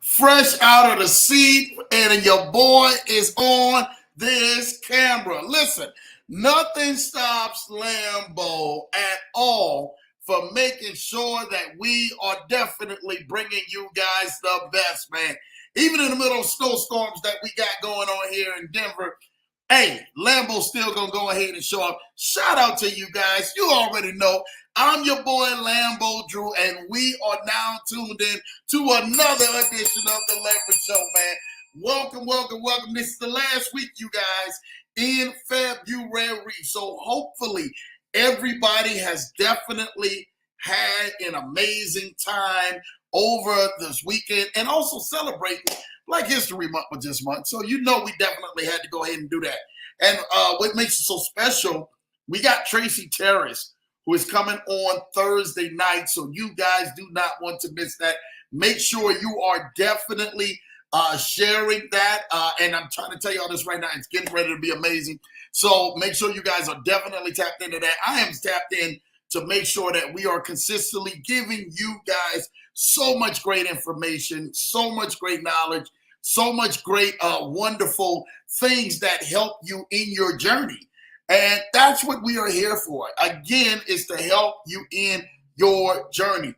fresh out of the seat, and your boy is on this camera. Listen, nothing stops Lambo at all for making sure that we are definitely bringing you guys the best, man. Even in the middle of snowstorms that we got going on here in Denver, hey, Lambo's still going to go ahead and show up. Shout out to you guys. You already know I'm your boy Lambo Drew, and we are now tuned in to another edition of the Leverage Show, man. Welcome, welcome, welcome. This is the last week, you guys, in February. So hopefully everybody has definitely had an amazing time over this weekend and also celebrating Black History Month with this month. So you know we definitely had to go ahead and do that. And what makes it so special, we got Tracy Terrace, who is coming on Thursday night. So you guys do not want to miss that. Make sure you are definitely sharing that. And I'm trying to tell y'all this right now. It's getting ready to be amazing. So make sure you guys are definitely tapped into that. I am tapped in to make sure that we are consistently giving you guys so much great information, so much great knowledge, so much great, wonderful things that help you in your journey. And that's what we are here for. Again, is to help you in your journey.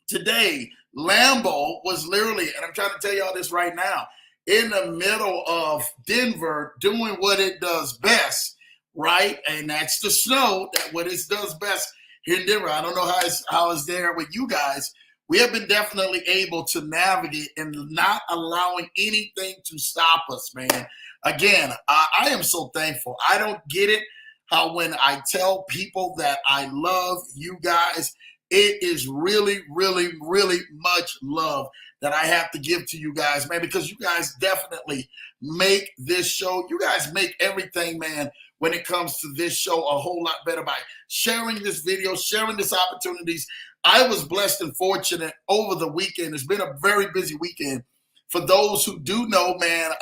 Today, Lambo was literally, and I'm trying to tell y'all this right now, in the middle of Denver doing what it does best, right? And that's the snow, that what it does best here in Denver. I don't know how it's there with you guys. We have been definitely able to navigate and not allowing anything to stop us, man. Again, I am so thankful. I don't get it how when I tell people that I love you guys, it is really, really, really much love that I have to give to you guys, man, because you guys definitely make this show. You guys make everything, man, when it comes to this show a whole lot better by sharing this video, sharing these opportunities. I was blessed and fortunate over the weekend. It's been a very busy weekend. For those who do know, man,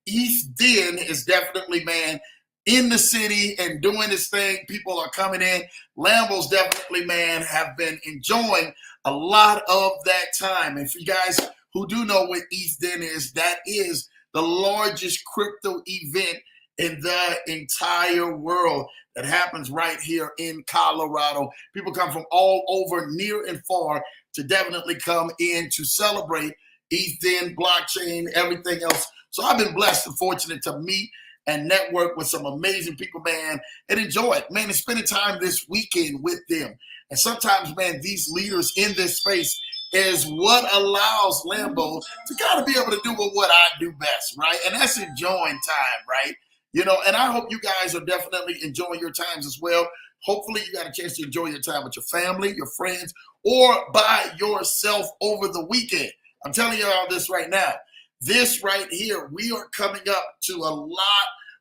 East Den is definitely, man, in the city and doing this thing. People are coming in. Lambo's definitely, man, have been enjoying a lot of that time. And for you guys who do know what East Den is, that is the largest crypto event in the entire world that happens right here in Colorado. People come from all over, near and far, to definitely come in to celebrate East Den, blockchain, everything else. So I've been blessed and fortunate to meet and network with some amazing people, man, and enjoy it, man, and spending time this weekend with them. And sometimes, man, these leaders in this space is what allows Lambo to kind of be able to do what I do best, right? And that's enjoying time, right? You know, and I hope you guys are definitely enjoying your times as well. Hopefully you got a chance to enjoy your time with your family, your friends, or by yourself over the weekend. I'm telling you all this right now. This right here, we are coming up to a lot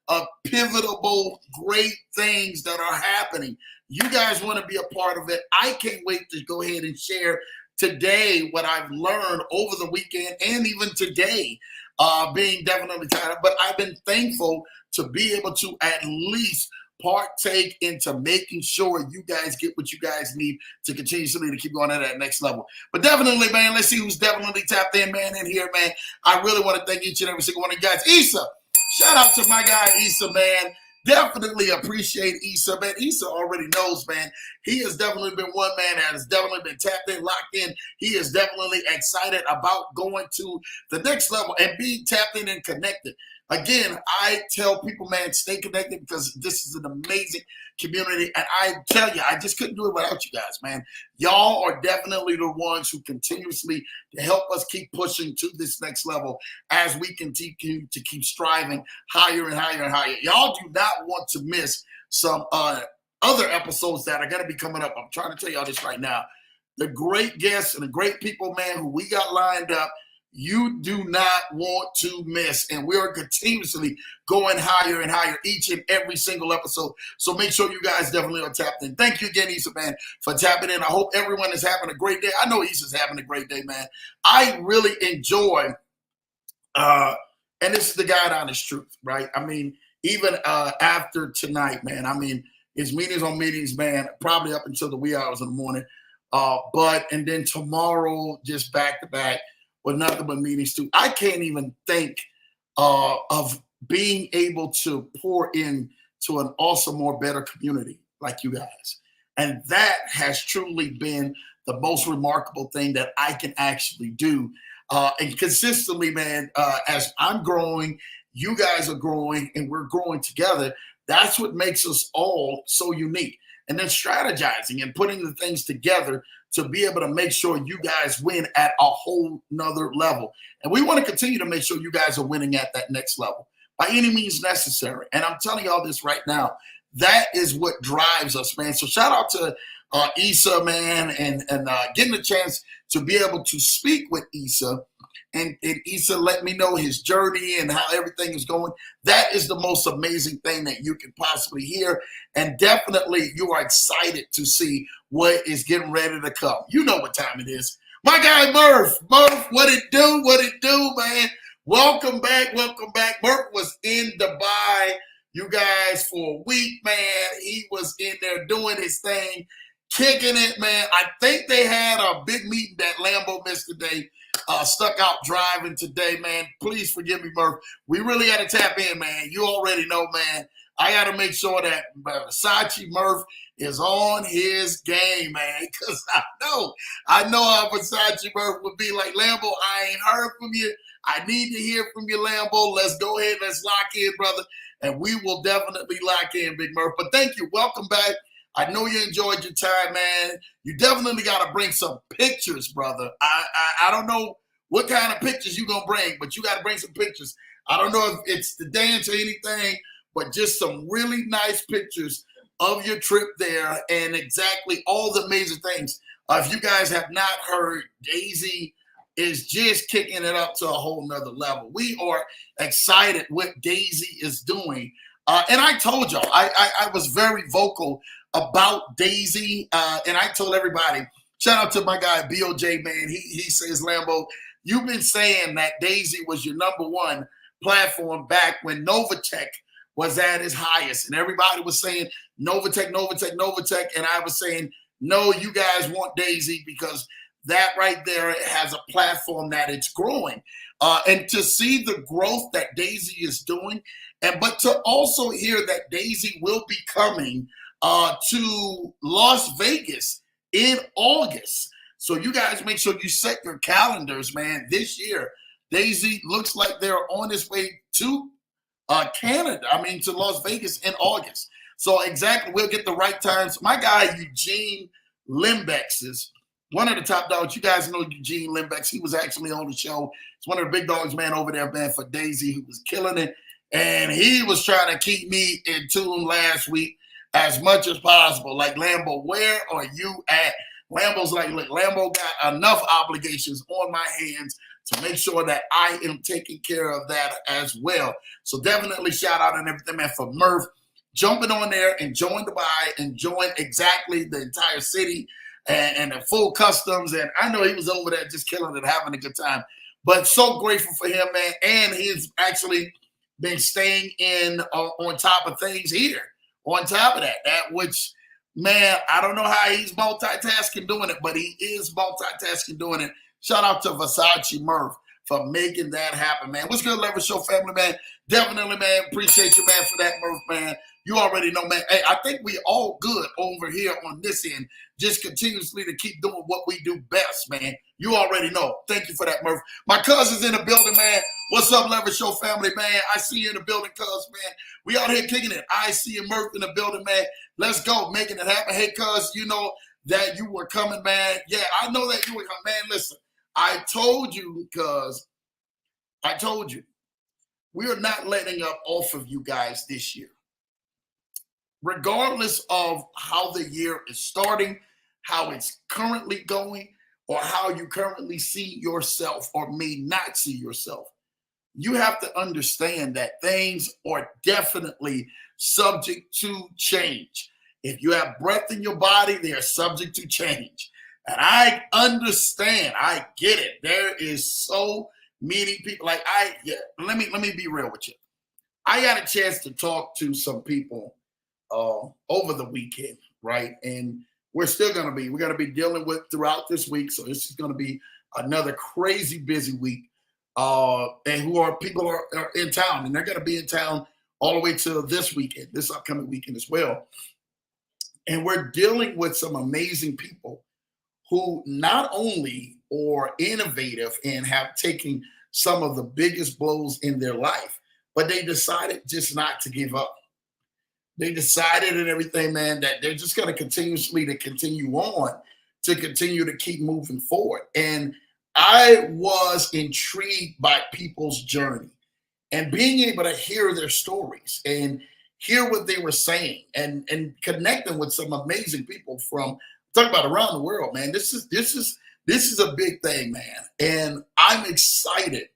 of pivotal, great things that are happening. You guys want to be a part of it. I can't wait to go ahead and share today what I've learned over the weekend and even today, being definitely tired. But I've been thankful to be able to at least partake into making sure you guys get what you guys need to continuously to keep going at that next level. But definitely, man, let's see who's definitely tapped in, man, in here, man. I really want to thank each and every single one of you guys. Issa, shout out to my guy, Issa, man. Definitely appreciate Issa, man. Issa already knows, man. He has definitely been one man that has definitely been tapped in, locked in. He is definitely excited about going to the next level and being tapped in and connected. Again, I tell people, man, stay connected because this is an amazing community. And I tell you, I just couldn't do it without you guys, man. Y'all are definitely the ones who continuously to help us keep pushing to this next level as we continue to keep striving higher and higher and higher. Y'all do not want to miss some other episodes that are going to be coming up. I'm trying to tell y'all this right now. The great guests and the great people, man, who we got lined up, you do not want to miss. And we are continuously going higher and higher each and every single episode. So make sure you guys definitely are tapped in. Thank you again, Issa, man, for tapping in. I hope everyone is having a great day. I know Issa's having a great day, man. I really enjoy, and this is the God honest truth, right? I mean, even after tonight, man, I mean, it's meetings on meetings, man, probably up until the wee hours in the morning. And then tomorrow, just back to back with nothing but meetings too. I can't even think of being able to pour in to an awesome, more better community like you guys. And that has truly been the most remarkable thing that I can actually do. And consistently, man, as I'm growing, you guys are growing, and we're growing together. That's what makes us all so unique. And then strategizing and putting the things together to be able to make sure you guys win at a whole nother level. And we want to continue to make sure you guys are winning at that next level by any means necessary. And I'm telling y'all this right now. That is what drives us, man. So shout out to Issa, man, and getting a chance to be able to speak with Issa. And Issa let me know his journey and how everything is going. That is the most amazing thing that you can possibly hear. And definitely you are excited to see what is getting ready to come. You know what time it is. My guy Murph. Murph, what it do? What it do, man? Welcome back. Welcome back. Murph was in Dubai, you guys, for a week, man. He was in there doing his thing, kicking it, man. I think they had a big meeting that Lambo missed today. Stuck out driving today, man. Please forgive me, Murph. We really got to tap in, man. You already know, man. I got to make sure that Versace Murph is on his game, man, because I know how Versace Murph would be like, Lambo, I ain't heard from you. I need to hear from you, Lambo. Let's go ahead. Let's lock in, brother. And we will definitely lock in, Big Murph. But thank you. Welcome back. I know you enjoyed your time, man. You definitely got to bring some pictures, brother. I don't know what kind of pictures you going to bring, but you got to bring some pictures. I don't know if it's the dance or anything, but just some really nice pictures of your trip there and exactly all the amazing things. If you guys have not heard, Daisy is just kicking it up to a whole nother level. We are excited what Daisy is doing. And I told y'all, I was very vocal about Daisy. And I told everybody, shout out to my guy, BOJ, man. He says, Lambo, you've been saying that Daisy was your #1 platform back when Novatech was at its highest. And everybody was saying, Novatech, Novatech, Novatech. And I was saying, no, you guys want Daisy because that right there has a platform that it's growing. And to see the growth that Daisy is doing, but to also hear that Daisy will be coming to Las Vegas in August. So you guys make sure you set your calendars, man. This year, Daisy looks like they're on its way to Canada. To Las Vegas in August. So exactly, we'll get the right times. My guy, Eugene Limbex, is one of the top dogs. You guys know Eugene Limbex. He was actually on the show. He's one of the big dogs, man, over there, man, for Daisy, who was killing it. And he was trying to keep me in tune last week as much as possible. Like, Lambo, where are you at? Lambo's like, look, Lambo got enough obligations on my hands to make sure that I am taking care of that as well. So definitely shout out and everything, man, for Murph jumping on there, enjoying Dubai, enjoying exactly the entire city and the full customs. And I know he was over there just killing it, having a good time. But so grateful for him, man. And he's actually been staying in on top of things here. On top of that, which, man, I don't know how he's multitasking doing it, but he is multitasking doing it. Shout out to Versace Murph for making that happen, man. What's good, Leverage Show family, man? Definitely, man. Appreciate you, man, for that, Murph, man. You already know, man. Hey, I think we all good over here on this end, just continuously to keep doing what we do best, man. You already know. Thank you for that, Murph. My cousin's in the building, man. What's up, Leverage Show family, man? I see you in the building, cuz, man. We out here kicking it. I see you, Murph, in the building, man. Let's go, making it happen. Hey, cuz, you know that you were coming, man. Yeah, I know that you were coming. Man, listen, I told you, cuz, I told you, we are not letting up off of you guys this year. Regardless of how the year is starting, how it's currently going, or how you currently see yourself or may not see yourself, you have to understand that things are definitely subject to change. If you have breath in your body, they are subject to change. And I understand. I get it. There is so many people. Like, let me be real with you. I got a chance to talk to some people over the weekend, right? And we're going to be dealing with throughout this week. So this is going to be another crazy busy week. And who are people are in town, and they're going to be in town all the way to this weekend, this upcoming weekend as well. And we're dealing with some amazing people who not only are innovative and have taken some of the biggest blows in their life, but they decided just not to give up. They decided and everything, man, that they're just going to continue on to continue to keep moving forward. And I was intrigued by people's journey and being able to hear their stories and hear what they were saying and connecting with some amazing people from talk about around the world, man. This is a big thing, man. And I'm excited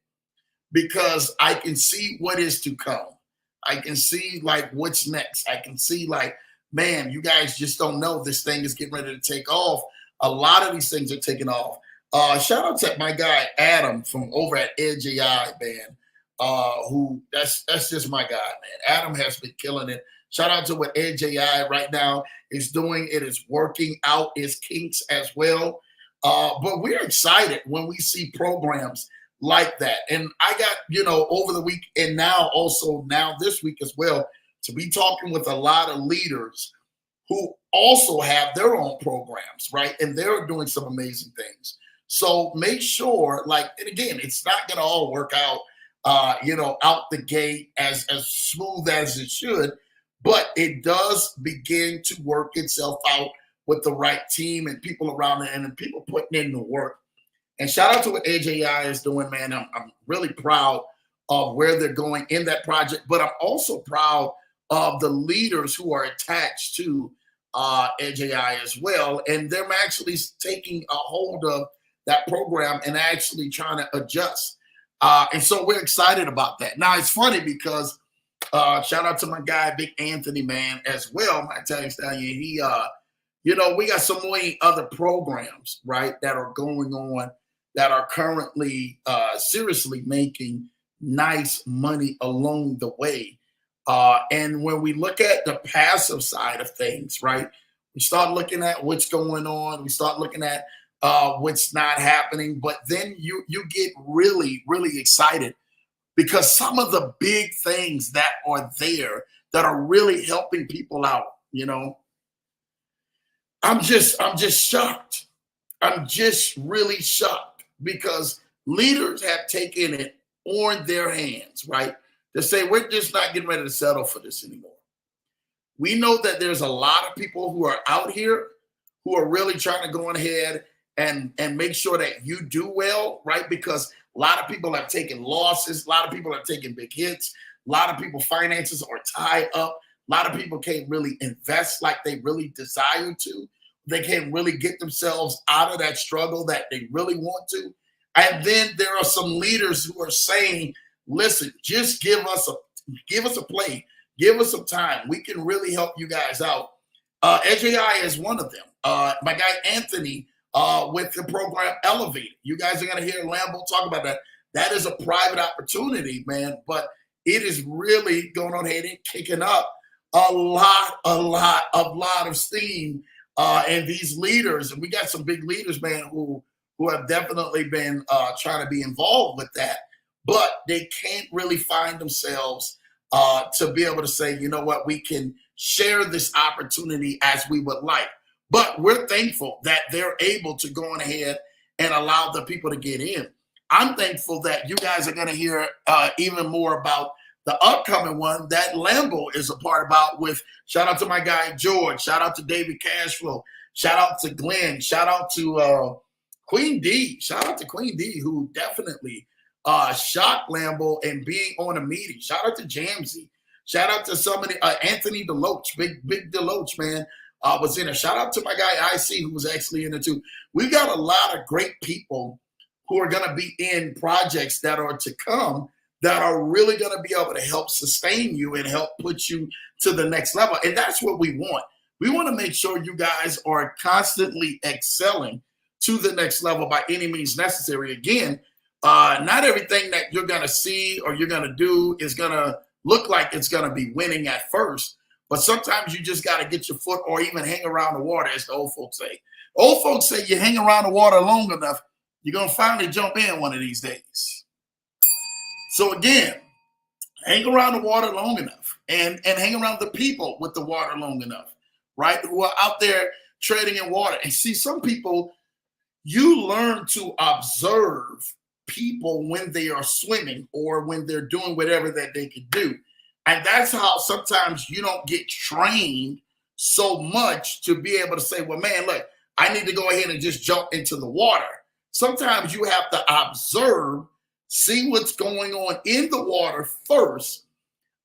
because I can see what is to come. I can see like what's next. I can see like, man, you guys just don't know this thing is getting ready to take off. A lot of these things are taking off. Shout out to my guy Adam from over at Edge AI, man. Who that's just my guy, man. Adam has been killing it. Shout out to what Edge AI right now is doing. It is working out its kinks as well. But we're excited when we see programs like that. And I got, over the week and now this week as well, to be talking with a lot of leaders who also have their own programs, right? And they're doing some amazing things. So make sure, and again, it's not going to all work out, out the gate as smooth as it should, but it does begin to work itself out with the right team and people around it and people putting in the work. And shout out to what AJI is doing, man. I'm really proud of where they're going in that project, but I'm also proud of the leaders who are attached to AJI as well. And they're actually taking a hold of that program and actually trying to adjust. And so we're excited about that. Now, it's funny because shout out to my guy, Big Anthony, man, as well, my Italian stallion. He, we got so many other programs, right, that are going on that are currently seriously making nice money along the way. And when we look at the passive side of things, right, we start looking at what's going on. We start looking at what's not happening. But then you get really, really excited because some of the big things that are there that are really helping people out, I'm just shocked. I'm just really shocked because leaders have taken it on their hands, right? To say, we're just not getting ready to settle for this anymore. We know that there's a lot of people who are out here who are really trying to go ahead and make sure that you do well, right? Because a lot of people have taken losses. A lot of people are taking big hits. A lot of people finances are tied up. A lot of people can't really invest like they really desire to. They can't really get themselves out of that struggle that they really want to. And then there are some leaders who are saying, listen, just give us a play, give us some time. We can really help you guys out. SJI is one of them. My guy Anthony with the program Elevate. You guys are going to hear Lambo talk about that. That is a private opportunity, man, but it is really going on ahead and kicking up a lot of steam. And these leaders, and we got some big leaders, man, who have definitely been trying to be involved with that, but they can't really find themselves to be able to say, you know what, we can share this opportunity as we would like. But we're thankful that they're able to go on ahead and allow the people to get in. I'm thankful that you guys are going to hear even more about the upcoming one that Lambo is a part about with shout out to my guy, George, shout out to David Cashflow, shout out to Glenn, shout out to Queen D, shout out to Queen D, who definitely shocked Lambo and being on a meeting. Shout out to Jamsey. Shout out to somebody, Anthony Deloach, big Deloach, man, was in it. Shout out to my guy, IC, who was actually in it too. We've got a lot of great people who are going to be in projects that are to come that are really going to be able to help sustain you and help put you to the next level. And that's what we want. We want to make sure you guys are constantly excelling to the next level by any means necessary. Again, not everything that you're going to see or you're going to do is going to look like it's going to be winning at first. But sometimes you just got to get your foot or even hang around the water, as the old folks say. Old folks say you hang around the water long enough, you're going to finally jump in one of these days. So again, hang around the water long enough and hang around the people with the water long enough, right? Who are out there trading in water. And see, some people, you learn to observe people when they are swimming or when they're doing whatever that they can do. And that's how sometimes you don't get trained so much to be able to say, well, man, look, I need to go ahead and just jump into the water. Sometimes you have to observe, see what's going on in the water first,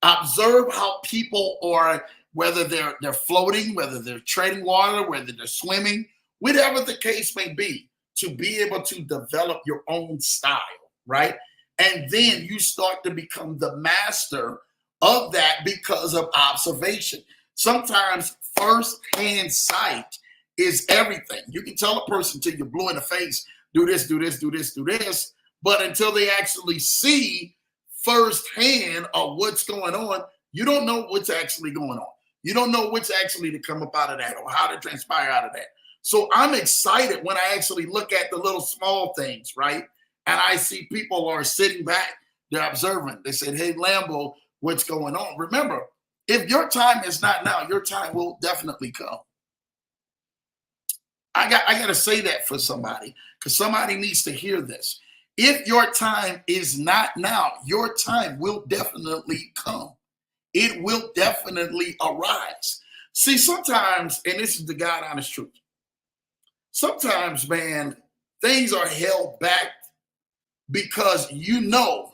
observe how people are, whether they're floating, whether they're treading water, whether they're swimming, whatever the case may be, to be able to develop your own style, right? And then you start to become the master of that because of observation. Sometimes first-hand sight is everything. You can tell a person till you're blue in the face, do this, do this, do this, do this, but until they actually see firsthand of what's going on, you don't know what's actually going on. You don't know what's actually to come up out of that or how to transpire out of that. So I'm excited when I actually look at the little small things, right? And I see people are sitting back, they're observing. They said, hey, Lambo, what's going on? Remember, if your time is not now, your time will definitely come. I got to say that for somebody, because somebody needs to hear this. If your time is not now, your time will definitely come. It will definitely arise. See, sometimes, and this is the God honest truth, sometimes, man, things are held back because you know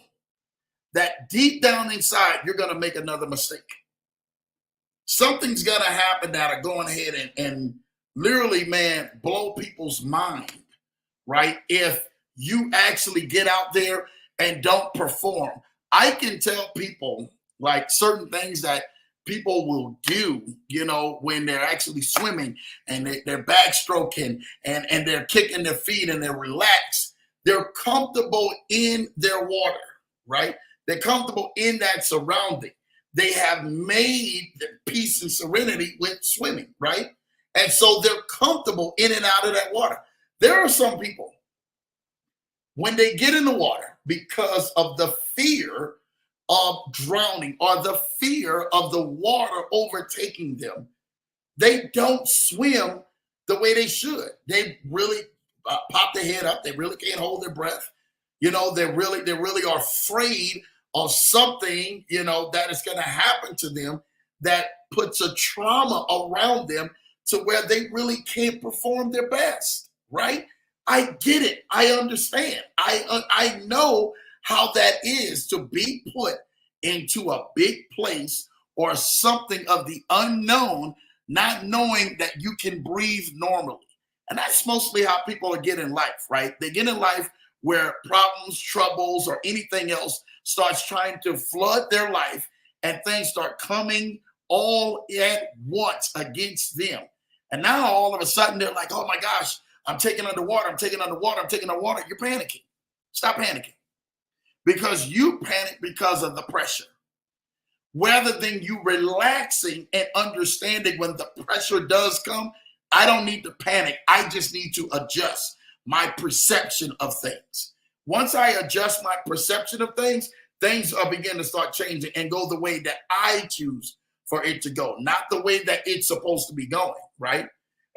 that deep down inside, you're going to make another mistake. Something's going to happen that are going ahead and literally, man, blow people's mind, right? If you actually get out there and don't perform. I can tell people like certain things that people will do, you know, when they're actually swimming and they're backstroking and they're kicking their feet and they're relaxed. They're comfortable in their water, right? They're comfortable in that surrounding. They have made the peace and serenity with swimming, right? And so they're comfortable in and out of that water. There are some people, when they get in the water, because of the fear of drowning or the fear of the water overtaking them, they don't swim the way they should. They really pop their head up. They really can't hold their breath. You know, they really are afraid of something, you know, that is going to happen to them that puts a trauma around them to where they really can't perform their best, right? I get it. I understand. I know how that is to be put into a big place or something of the unknown, not knowing that you can breathe normally. And that's mostly how people are getting life, right? They get in life where problems, troubles, or anything else starts trying to flood their life and things start coming all at once against them. And now all of a sudden they're like, oh my gosh, I'm taking underwater, I'm taking underwater, I'm taking underwater. You're panicking. Stop panicking. Because you panic because of the pressure. Rather than you relaxing and understanding when the pressure does come, I don't need to panic. I just need to adjust my perception of things. Once I adjust my perception of things, things are beginning to start changing and go the way that I choose for it to go, not the way that it's supposed to be going, right?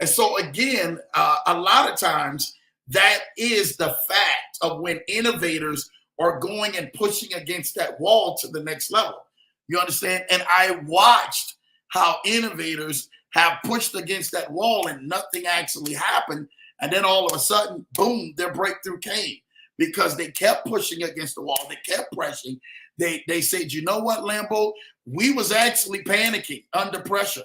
And so again, a lot of times that is the fact of when innovators are going and pushing against that wall to the next level. You understand? And I watched how innovators have pushed against that wall and nothing actually happened. And then all of a sudden, boom, their breakthrough came because they kept pushing against the wall. They kept pressing. They said, you know what, Lambo? We was actually panicking under pressure.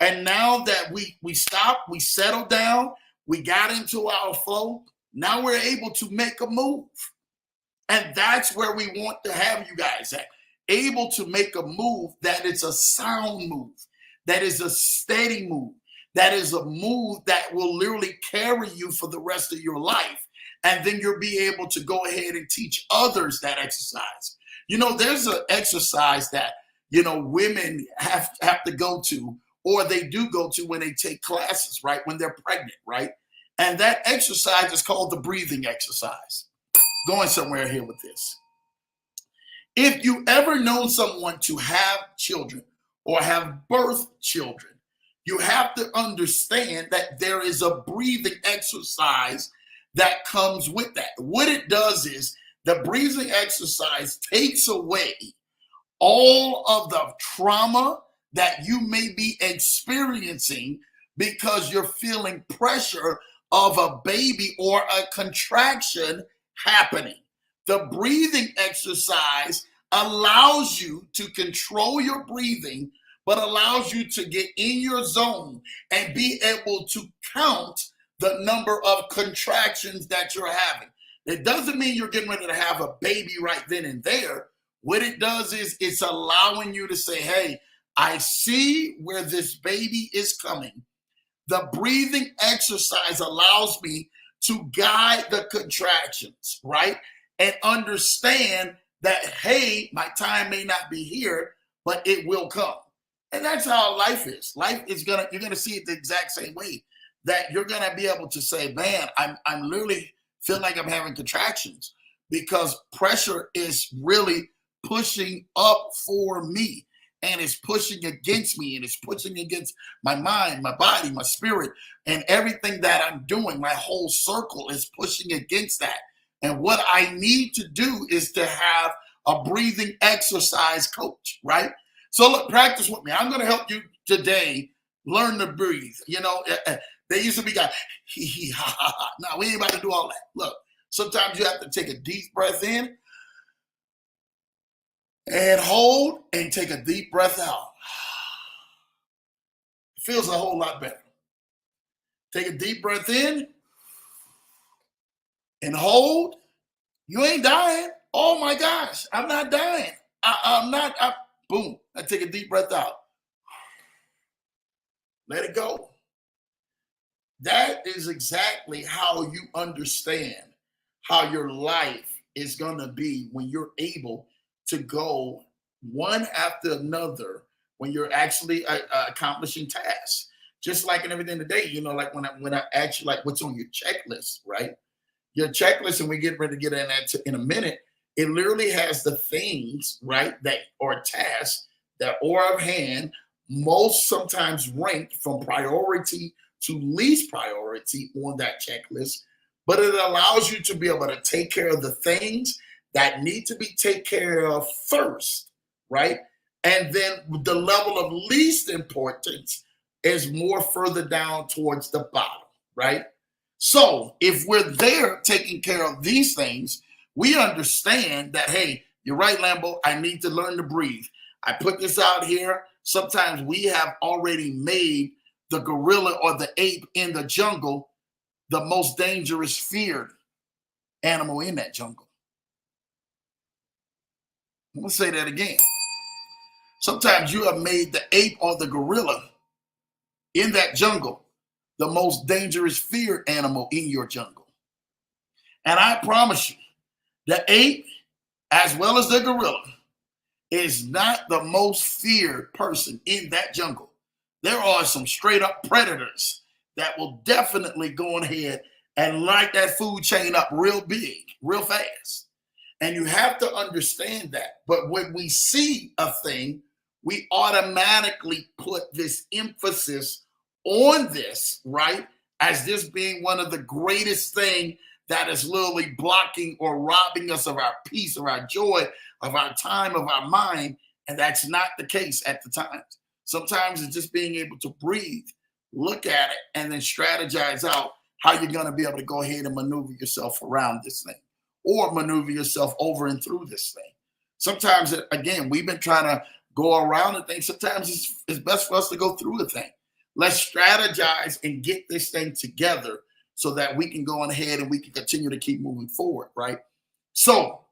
And now that we stopped, we settled down, we got into our flow, now we're able to make a move. And that's where we want to have you guys at. Able to make a move that is a sound move, that is a steady move, that is a move that will literally carry you for the rest of your life. And then you'll be able to go ahead and teach others that exercise. You know, there's an exercise that, you know, women have to go to, or they do go to when they take classes, right? When they're pregnant, right? And that exercise is called the breathing exercise. Going somewhere here with this. If you ever known someone to have children or have birthed children, you have to understand that there is a breathing exercise that comes with that. What it does is the breathing exercise takes away all of the trauma that you may be experiencing because you're feeling pressure of a baby or a contraction happening. The breathing exercise allows you to control your breathing, but allows you to get in your zone and be able to count the number of contractions that you're having. It doesn't mean you're getting ready to have a baby right then and there. What it does is it's allowing you to say, hey, I see where this baby is coming. The breathing exercise allows me to guide the contractions, right? And understand that, hey, my time may not be here, but it will come. And that's how life is. Life is you're gonna see it the exact same way. That you're gonna be able to say, man, I'm literally feel like I'm having contractions because pressure is really pushing up for me. And it's pushing against me, and it's pushing against my mind, my body, my spirit, and everything that I'm doing. My whole circle is pushing against that. And what I need to do is to have a breathing exercise coach, right? So look, practice with me. I'm going to help you today learn to breathe. You know, they used to be guys, hee hee ha ha ha. No, we ain't about to do all that. Look, sometimes you have to take a deep breath in and hold and take a deep breath out. It feels a whole lot better. Take a deep breath in and hold. You ain't dying. Oh my gosh, I'm not dying. I'm not. Boom. I take a deep breath out. Let it go. That is exactly how you understand how your life is going to be when you're able to go one after another when you're actually accomplishing tasks. Just like in everything today, you know, like when I ask you, like, what's on your checklist, right? Your checklist, and we get ready to get in that in a minute, it literally has the things, right, that are tasks that are of hand, most sometimes ranked from priority to least priority on that checklist, but it allows you to be able to take care of the things that need to be taken care of first, right? And then the level of least importance is more further down towards the bottom, right? So if we're there taking care of these things, we understand that, hey, you're right, Lambo, I need to learn to breathe. I put this out here. Sometimes we have already made the gorilla or the ape in the jungle the most dangerous, feared animal in that jungle. I'm going to say that again. Sometimes you have made the ape or the gorilla in that jungle the most dangerous, feared animal in your jungle. And I promise you, the ape, as well as the gorilla, is not the most feared person in that jungle. There are some straight up predators that will definitely go ahead and light that food chain up real big, real fast. And you have to understand that. But when we see a thing, we automatically put this emphasis on this, right? As this being one of the greatest things that is literally blocking or robbing us of our peace, of our joy, of our time, of our mind. And that's not the case at the time. Sometimes it's just being able to breathe, look at it, and then strategize out how you're going to be able to go ahead and maneuver yourself around this thing or maneuver yourself over and through this thing. Sometimes, again, we've been trying to go around a thing. Sometimes it's best for us to go through a thing. Let's strategize and get this thing together so that we can go on ahead and we can continue to keep moving forward, right? So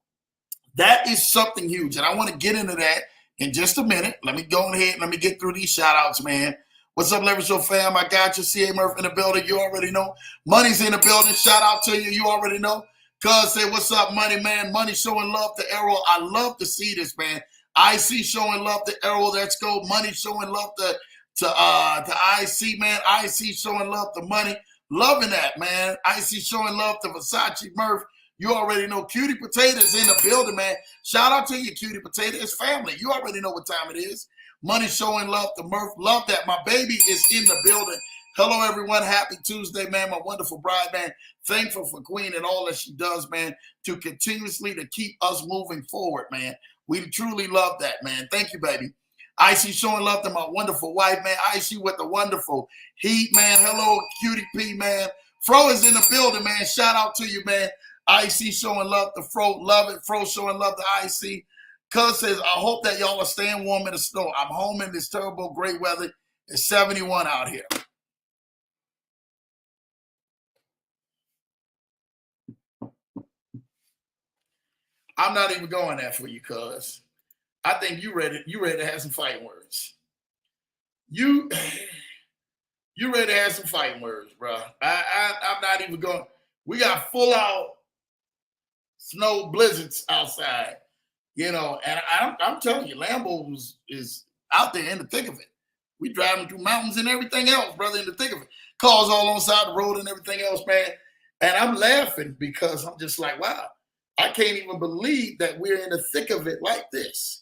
that is something huge. And I want to get into that in just a minute. Let me go ahead and let me get through these shout outs, man. What's up, Leverage Show fam? I got you. C.A. Murph in the building. You already know. Money's in the building. Shout out to you. You already know. Cuz say, what's up, Money, man? Money showing love to Arrow. I love to see this, man. IC showing love to Arrow. Let's go. Money showing love to IC, man. IC showing love to Money. Loving that, man. Icy showing love to Versace Murph. You already know Cutie Potatoes in the building, man. Shout out to you, Cutie Potato. It's family. You already know what time it is. Money showing love to Murph. Love that. My baby is in the building. Hello, everyone. Happy Tuesday, man. My wonderful bride, man. Thankful for Queen and all that she does, man, to continuously to keep us moving forward, man. We truly love that, man. Thank you, baby. Icy showing love to my wonderful wife, man. Icy with the wonderful heat, man. Hello, Cutie P, man. Fro is in the building, man. Shout out to you, man. Icy showing love to Fro. Love it. Fro showing love to Icy. Cuz says, I hope that y'all are staying warm in the snow. I'm home in this terrible, great weather. It's 71 out here. I'm not even going there for you, cuz. I think you ready to have some fighting words. You ready to have some fighting words, bro. I'm not even going. We got full out snow blizzards outside, and I'm telling you, Lambo is out there in the thick of it. We driving through mountains and everything else, brother, in the thick of it. Cars all on the side of the road and everything else, man. And I'm laughing because I'm just like, wow, I can't even believe that we're in the thick of it like this.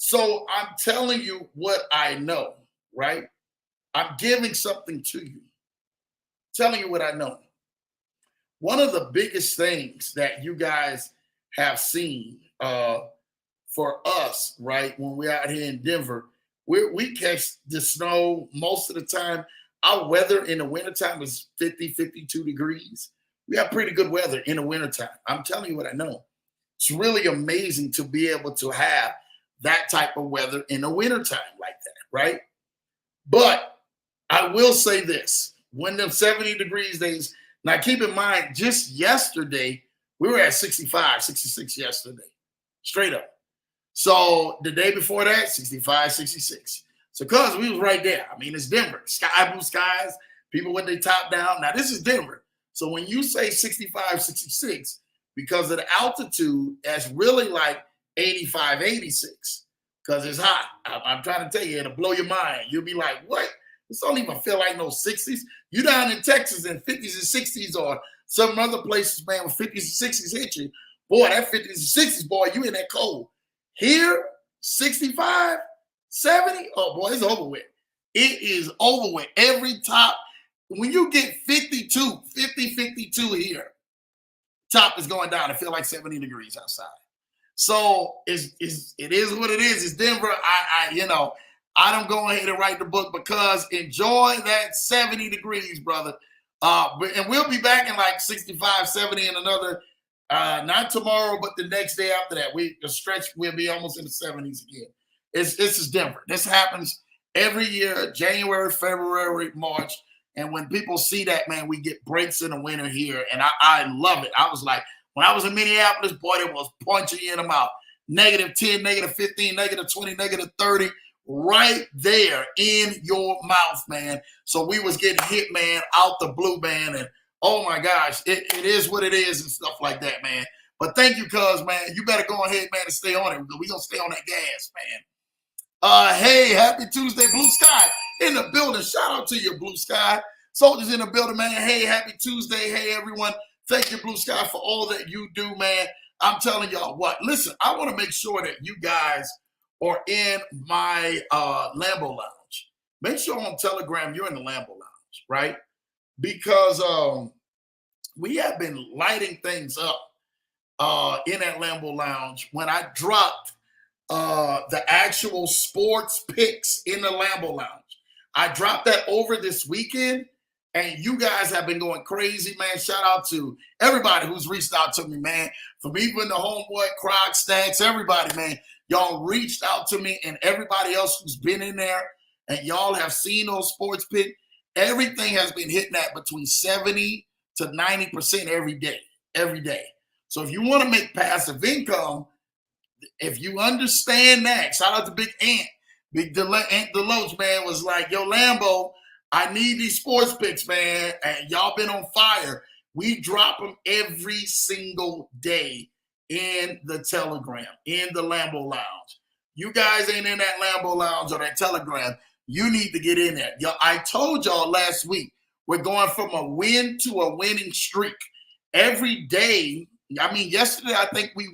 So I'm telling you what I know, right? I'm giving something to you, telling you what I know. One of the biggest things that you guys have seen for us, right, when we're out here in Denver, we catch the snow most of the time. Our weather in the wintertime is 50, 52 degrees. We have pretty good weather in the wintertime. I'm telling you what I know. It's really amazing to be able to have that type of weather in the wintertime like that, right? But I will say this, when them 70 degrees days, now keep in mind, just yesterday, we were at 65, 66 yesterday, straight up. So the day before that, 65, 66. So cuz we was right there. I mean, it's Denver, sky blue skies, people with their top down. Now this is Denver. So when you say 65, 66, because of the altitude, that's really like 85, 86, because it's hot. I'm trying to tell you, it'll blow your mind. You'll be like, what? This don't even feel like no 60s. You down in Texas in 50s and 60s or some other places, man, with 50s and 60s hit you. Boy, that 50s and 60s, boy, you in that cold. Here, 65, 70, oh, boy, it's over with. It is over with. Every top, when you get 52 here, top is going down. It feels like 70 degrees outside. So it is what it is. It's Denver. I don't go ahead and write the book because enjoy that 70 degrees, brother. And we'll be back in like 65, 70 in another, not tomorrow, but the next day after that. The stretch will be almost in the 70s again. This is Denver. This happens every year, January, February, March. And when people see that, man, we get breaks in the winter here. And I love it. I was like, when I was in Minneapolis, boy, it was punching you in the mouth. -10, -15, -20, -30, right there in your mouth, man. So we was getting hit, man, out the blue, man. And oh my gosh, it is what it is and stuff like that, man. But thank you, cuz, man. You better go ahead, man, and stay on it. We're going to stay on that gas, man. Hey, happy Tuesday, Blue Sky in the building. Shout out to you, Blue Sky. Soldiers in the building, man. Hey, happy Tuesday. Hey, everyone. Thank you, Blue Sky, for all that you do, man. I'm telling y'all what. Listen, I want to make sure that you guys are in my Lambo Lounge. Make sure on Telegram you're in the Lambo Lounge, right? Because we have been lighting things up in that Lambo Lounge. When I dropped the actual sports picks in the Lambo Lounge, I dropped that over this weekend. And you guys have been going crazy, man. Shout out to everybody who's reached out to me, man. From even the homeboy, Croc, Stacks, everybody, man. Y'all reached out to me and everybody else who's been in there. And y'all have seen those sports picks. Everything has been hitting at between 70 to 90% every day. Every day. So if you want to make passive income, if you understand that, shout out to Big Ant. Big Ant Deloach, man, was like, yo, Lambo, I need these sports picks, man, and y'all been on fire. We drop them every single day in the Telegram, in the Lambo Lounge. You guys ain't in that Lambo Lounge or that Telegram. You need to get in there. Yo, I told y'all last week, We're going from a win to a winning streak. Every day, I mean, yesterday I think we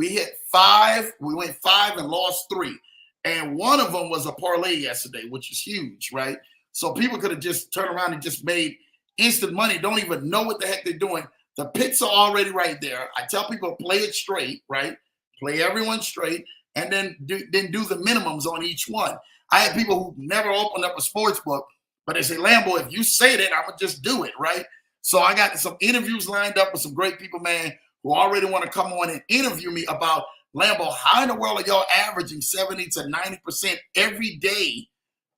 hit 5. We went 5 and lost 3. And one of them was a parlay yesterday, which is huge, right? So people could have just turned around and just made instant money, don't even know what the heck they're doing. The picks are already right there. I tell people play it straight, right? Play everyone straight, and then do the minimums on each one. I had people who never opened up a sports book, but they say, Lambo, if you say that, I'm going to just do it, right? So I got some interviews lined up with some great people, man, who already want to come on and interview me about, Lambo, how in the world are y'all averaging 70 to 90% every day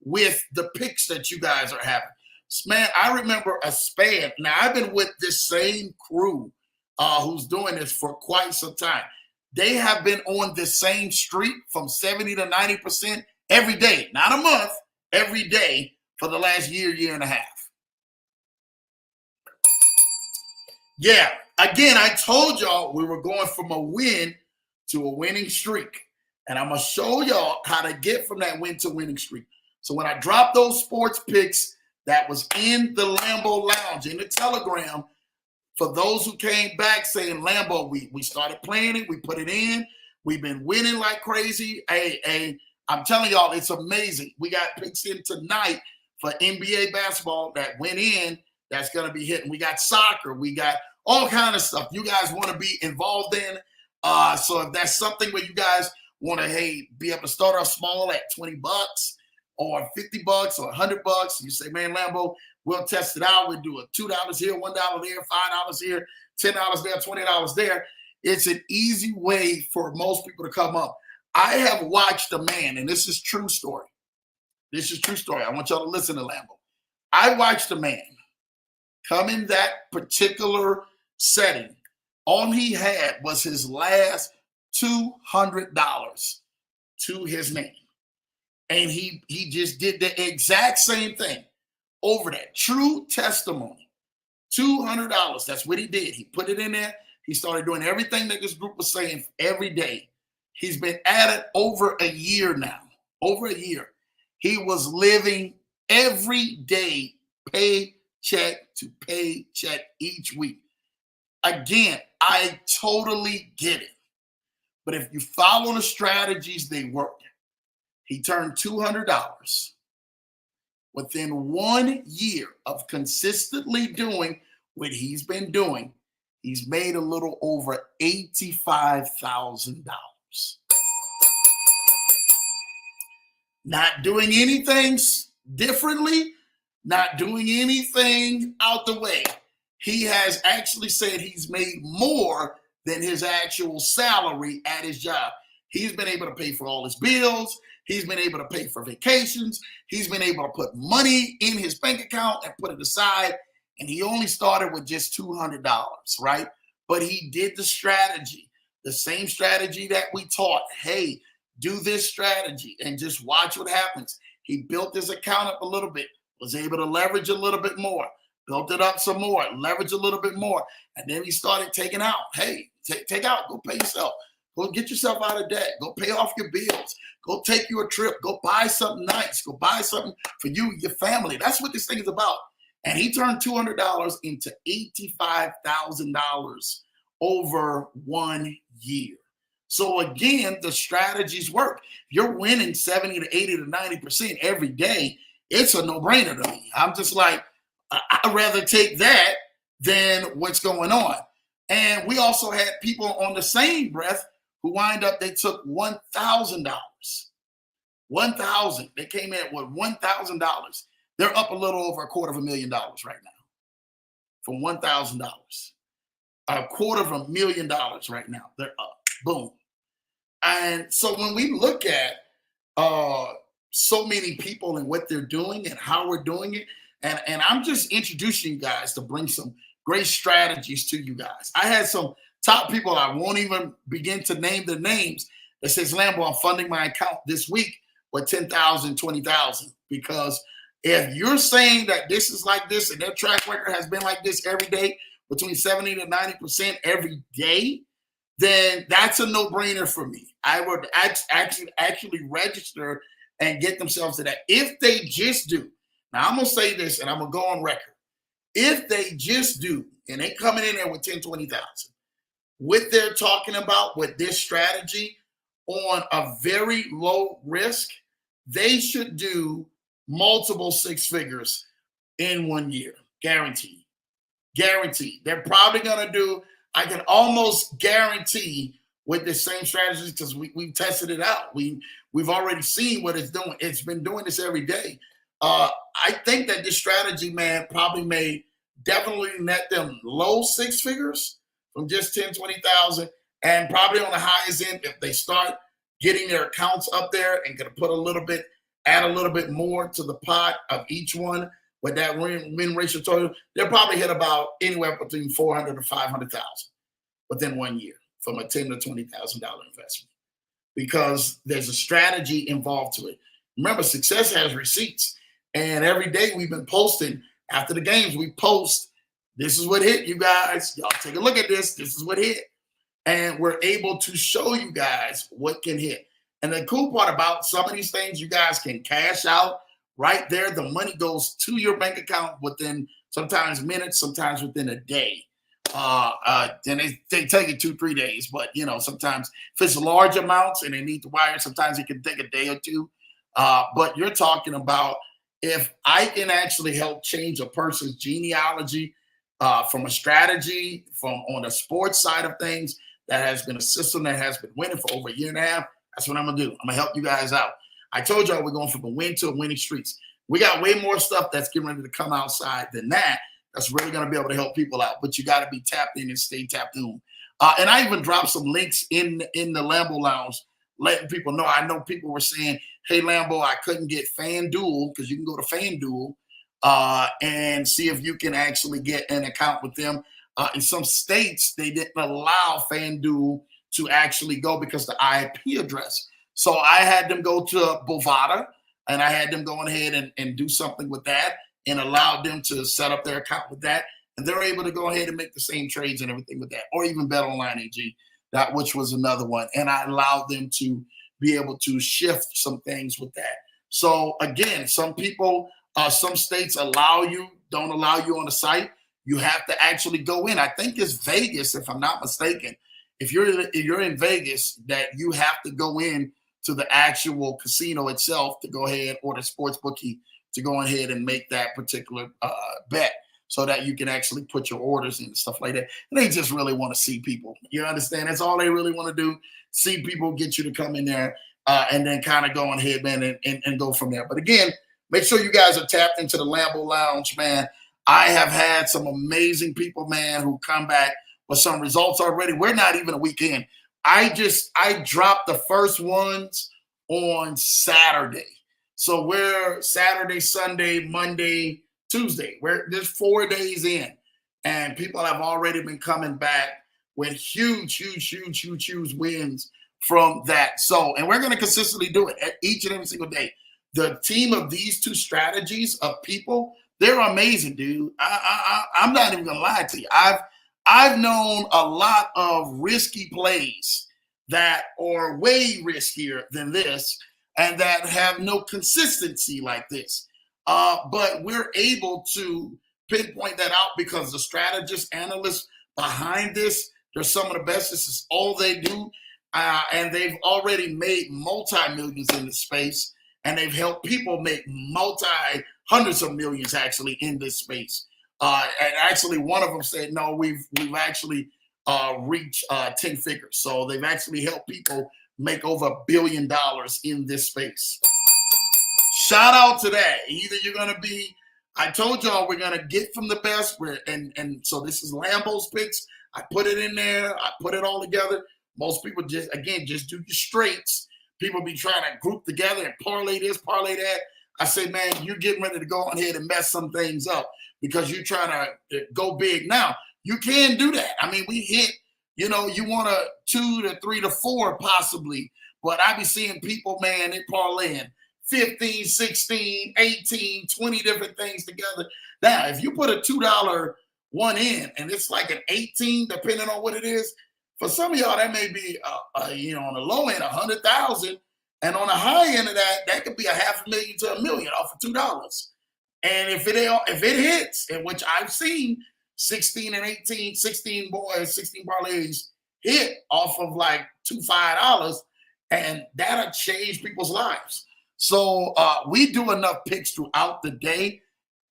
with the picks that you guys are having? Man, I remember a span. Now, I've been with this same crew who's doing this for quite some time. They have been on the same streak from 70 to 90% every day, not a month, every day for the last year and a half. Yeah, again, I told y'all we were going from a win to a winning streak. And I'm going to show y'all how to get from that win to winning streak. So when I drop those sports picks that was in the Lambo Lounge, in the Telegram, for those who came back saying, Lambo, we started playing it, we put it in, we've been winning like crazy. Hey, I'm telling y'all, it's amazing. We got picks in tonight for NBA basketball that went in, that's going to be hitting. We got soccer, we got all kind of stuff you guys want to be involved in. So if that's something where you guys want to, hey, be able to start off small at $20 or $50 or $100, you say, man, Lambo, we'll test it out. We'll do a $2 here, $1 there, $5 here, $10 there, $20 there. It's an easy way for most people to come up. I have watched a man, and this is true story. This is true story. I want y'all to listen to Lambo. I watched a man come in that particular setting. All he had was his last $200 to his name. And he just did the exact same thing over that. True testimony. $200. That's what he did. He put it in there. He started doing everything that this group was saying every day. He's been at it over a year now. Over a year. He was living every day, paycheck to paycheck each week. Again, I totally get it. But if you follow the strategies, they work. He turned $200 within 1 year of consistently doing what he's been doing. He's made a little over $85,000. Not doing anything differently, not doing anything out the way. He has actually said he's made more than his actual salary at his job. He's been able to pay for all his bills. He's been able to pay for vacations. He's been able to put money in his bank account and put it aside. And he only started with just $200, right? But he did the strategy, the same strategy that we taught. Hey, do this strategy and just watch what happens. He built his account up a little bit, was able to leverage a little bit more, built it up some more, leverage a little bit more. And then he started taking out. Hey, take out, go pay yourself. Go get yourself out of debt. Go pay off your bills. Go take you a trip. Go buy something nice. Go buy something for you and your family. That's what this thing is about. And he turned $200 into $85,000 over 1 year. So again, the strategies work. You're winning 70 to 80 to 90% every day. It's a no-brainer to me. I'm just like, I'd rather take that than what's going on. And we also had people on the same breath who wind up, they took $1,000. $1,000. They came in with $1,000. They're up a little over $250,000 right now from $1,000. $250,000 right now. They're up. Boom. And so when we look at so many people and what they're doing and how we're doing it, and I'm just introducing you guys to bring some great strategies to you guys. I had some top people, I won't even begin to name their names, that says, Lambo, I'm funding my account this week with $10,000, $20,000. Because if you're saying that this is like this and their track record has been like this every day, between 70 to 90% every day, then that's a no-brainer for me. I would actually register and get themselves to that. If they just do, now I'm going to say this and I'm going to go on record. if they just do, and they coming in there with 10, 20,000, what they're talking about with this strategy on a very low risk, they should do multiple six figures in 1 year, guaranteed. Guaranteed. They're probably going to do, I can almost guarantee with the same strategies because we've tested it out. We've already seen what it's doing. It's been doing this every day. I think that this strategy, man, probably may definitely net them low six figures from just 10, 20,000, and probably on the highest end, if they start getting their accounts up there and going to put a little bit, add a little bit more to the pot of each one with that win ratio total, they'll probably hit about anywhere between 400 to 500,000 within 1 year from a $10,000 to $20,000 investment, because there's a strategy involved to it. Remember, success has receipts, and every day we've been posting after the games. We post, this is what hit, you guys. Y'all take a look at this. This is what hit, and we're able to show you guys what can hit. And the cool part about some of these things, you guys can cash out right there. The money goes to your bank account within sometimes minutes, sometimes within a day. Then they take it 2-3 days, but sometimes if it's large amounts and they need to wire, sometimes it can take a day or two. But you're talking about, if I can actually help change a person's genealogy from a strategy, from on the sports side of things, that has been a system that has been winning for over a year and a half, that's what I'm gonna do. I'm gonna help you guys out. I told y'all we're going from a win to a winning streaks. We got way more stuff that's getting ready to come outside than that. That's really going to be able to help people out. But you got to be tapped in and stay tapped in. And I even dropped some links in the Lambo Lounge, letting people know. I know people were saying, hey, Lambo, I couldn't get FanDuel, because you can go to FanDuel and see if you can actually get an account with them. In some states, they didn't allow FanDuel to actually go because the IP address. So I had them go to Bovada, and I had them go ahead and do something with that, and allowed them to set up their account with that. And they're able to go ahead and make the same trades and everything with that, or even Bet Online AG, that which was another one. And I allowed them to be able to shift some things with that. So again, some people, some states allow you, don't allow you on the site. You have to actually go in. I think it's Vegas, if I'm not mistaken. If you're in Vegas, that you have to go in to the actual casino itself to go ahead, or the sports bookie to go ahead and make that particular bet, so that you can actually put your orders in and stuff like that. And they just really want to see people. You understand? That's all they really want to do. See people, get you to come in there, and then kind of go ahead, man, and go from there. But again, make sure you guys are tapped into the Lambo Lounge, man. I have had some amazing people, man, who come back with some results already. We're not even a weekend. I dropped the first ones on Saturday. So we're Saturday, Sunday, Monday, Tuesday. We're just 4 days in, and people have already been coming back with huge wins from that. So, and we're going to consistently do it each and every single day. The team of these two strategies of people, they're amazing, dude. I'm not even going to lie to you. I've known a lot of risky plays that are way riskier than this, and that have no consistency like this. But we're able to pinpoint that out because the strategists, analysts behind this, they're some of the best. This is all they do. And they've already made multi-millions in this space, and they've helped people make hundreds of millions actually in this space. And actually, one of them said, no, we've actually reached 10 figures. So they've actually helped people make over $1 billion in this space. Shout out to that. Either you're going to be, I told y'all we're going to get from the best. And so this is Lambo's picks. I put it in there. I put it all together. Most people just do your straights. People be trying to group together and parlay this, parlay that. I say, man, you're getting ready to go on ahead and mess some things up because you're trying to go big. Now, you can do that. I mean, we hit, you want a 2 to 3 to 4 possibly, but I be seeing people, man, they parlaying 15, 16, 18, 20 different things together. Now, if you put a $2 one in and it's like an 18, depending on what it is, for some of y'all, that may be, on the low end, 100,000. And on the high end of that, that could be $500,000 to $1 million off of $2. And if it hits, in which I've seen 16 and 18, 16 boys, 16 parlays hit off of like $2, $5, and that'll change people's lives. So we do enough picks throughout the day.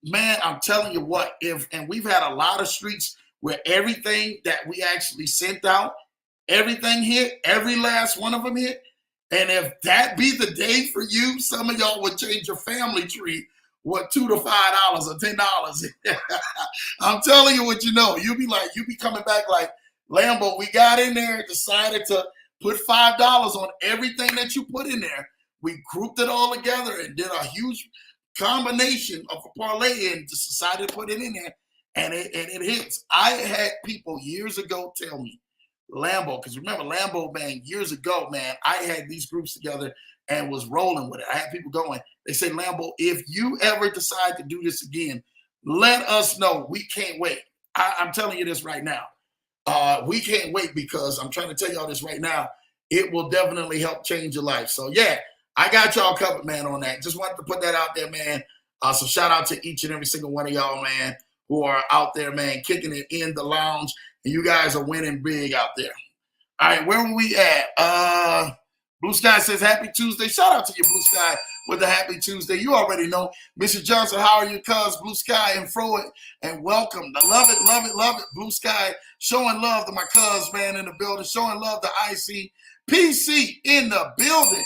Man, I'm telling you what, and we've had a lot of streaks where everything that we actually sent out, everything hit, every last one of them hit. And if that be the day for you, some of y'all would change your family tree, what, $2 to $5 or $10. I'm telling you what you know. You'll be coming back like, Lambo, we got in there, decided to put $5 on everything that you put in there. We grouped it all together and did a huge combination of a parlay and just decided to put it in there, and it hits. I had people years ago tell me, Lambo, because remember Lambo, man, years ago, man, I had these groups together and was rolling with it. I had people going. They say, Lambo, if you ever decide to do this again, let us know. We can't wait. I'm telling you this right now. We can't wait, because I'm trying to tell y'all this right now. It will definitely help change your life. So, yeah, I got y'all covered, man, on that. Just wanted to put that out there, man. So shout out to each and every single one of y'all, man, who are out there, man, kicking it in the lounge. And you guys are winning big out there. All right, where were we at? Blue Sky says, Happy Tuesday. Shout out to you, Blue Sky, with the Happy Tuesday. You already know. Mr. Johnson, how are you, cuz? Blue Sky and Fro it, and welcome. I love it, love it, love it. Blue Sky showing love to my cuz, man, in the building. Showing love to IC. PC in the building.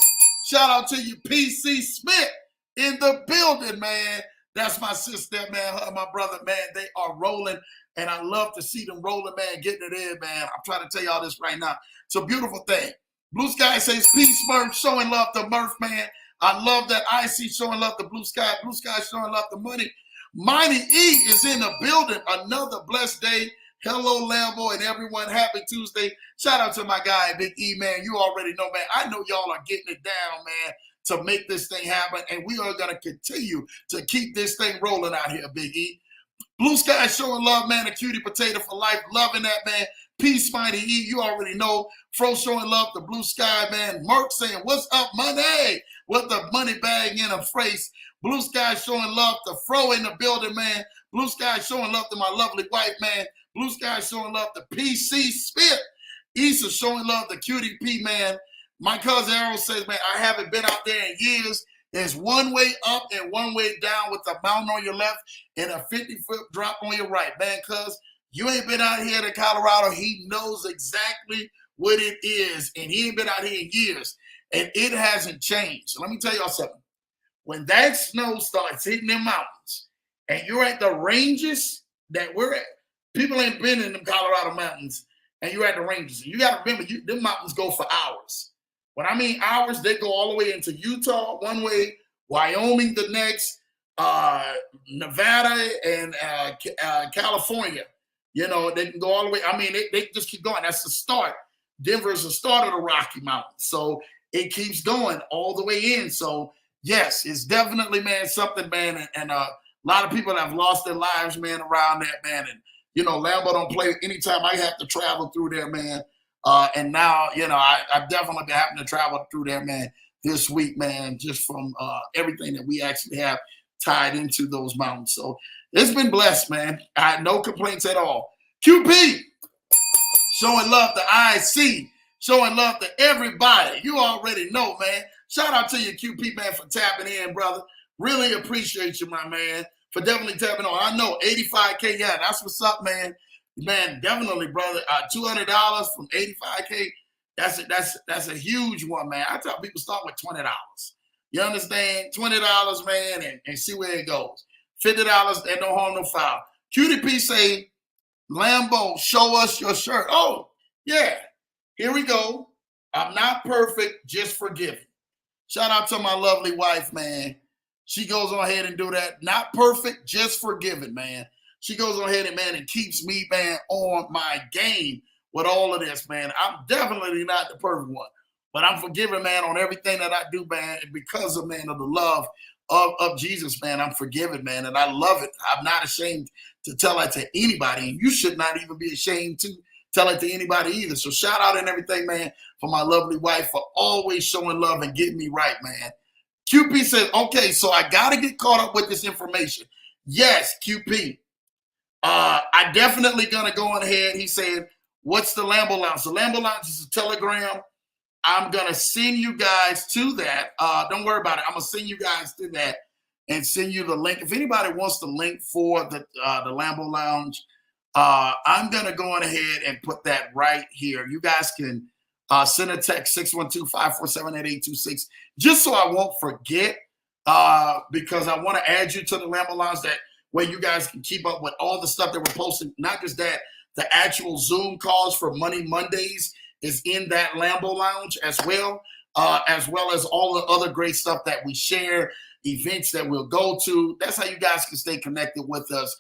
Shout out to you, PC Smith, in the building, man. That's my sister, man. Her and my brother, man. They are rolling, and I love to see them rolling, man, getting it in, man. I'm trying to tell y'all this right now. It's a beautiful thing. Blue Sky says, Peace, Murph, showing love to Murph, man. I love that. IC showing love to Blue Sky. Blue Sky showing love to Money. Mighty E is in the building. Another blessed day. Hello, Lambo, and everyone. Happy Tuesday. Shout out to my guy, Big E, man. You already know, man. I know y'all are getting it down, man, to make this thing happen, and we are going to continue to keep this thing rolling out here, Big E. Blue Sky showing love, man. A cutie potato for life. Loving that, man. Peace, Mighty E. You already know. Fro showing love to Blue Sky, man. Merk saying, what's up, money? With the money bag in a phrase. Blue Sky showing love to Fro in the building, man. Blue Sky showing love to my lovely wife, man. Blue Sky showing love to PC Smith. Issa showing love to Cutie P, man. My cousin Arrow says, man, I haven't been out there in years. There's one way up and one way down with a mountain on your left and a 50-foot drop on your right, man, cuz you ain't been out here in Colorado. He knows exactly what it is, and he ain't been out here in years, and it hasn't changed. So let me tell y'all something. When that snow starts hitting them mountains, and you're at the ranges that we're at, people ain't been in them Colorado mountains, and you're at the ranges. You got to remember, them mountains go for hours. When I mean hours, they go all the way into Utah one way, Wyoming the next, Nevada, and California. You know, they can go all the way. I mean, they just keep going. That's the start. Denver's the start of the Rocky Mountains. So it keeps going all the way in. So, yes, it's definitely, man, something, man. And a lot of people have lost their lives, man, around that, man. And, you know, Lambo don't play anytime I have to travel through there, man. And now, you know, I've definitely been having to travel through there, man, this week, man, just from everything that we actually have tied into those mountains. So it's been blessed, man. I had no complaints at all. QP, showing love to IC, showing love to everybody. You already know, man. Shout out to you, QP, man, for tapping in, brother. Really appreciate you, my man, for definitely tapping on. I know 85K, yeah, that's what's up, man. Man, definitely, brother. $200 from 85K. That's a huge one, man. I tell people start with $20. You understand? $20, man, and see where it goes. $50 and no harm, no foul. Cutie P say, Lambo, show us your shirt. Oh, yeah. Here we go. I'm not perfect, just forgiven. Shout out to my lovely wife, man. She goes on ahead and do that. Not perfect, just forgiven, man. She goes on ahead and, man, and keeps me, man, on my game with all of this, man. I'm definitely not the perfect one, but I'm forgiven, man, on everything that I do, man, and because of, man, of the love of Jesus, man, I'm forgiven, man, and I love it. I'm not ashamed to tell that to anybody, and you should not even be ashamed to tell it to anybody either. So shout out and everything, man, for my lovely wife for always showing love and getting me right, man. QP says, okay, so I got to get caught up with this information. Yes, QP. I definitely gonna go on ahead. He said, "What's the Lambo Lounge?" The Lambo Lounge is a Telegram. I'm gonna send you guys to that. Don't worry about it. I'm gonna send you guys to that and send you the link. If anybody wants the link for the Lambo Lounge, I'm gonna go on ahead and put that right here. You guys can send a text 612-547-8826 just so I won't forget. Because I want to add you to the Lambo Lounge that way you guys can keep up with all the stuff that we're posting. Not just that, the actual Zoom calls for Money Mondays is in that Lambo Lounge as well as all the other great stuff that we share, events that we'll go to. That's how you guys can stay connected with us,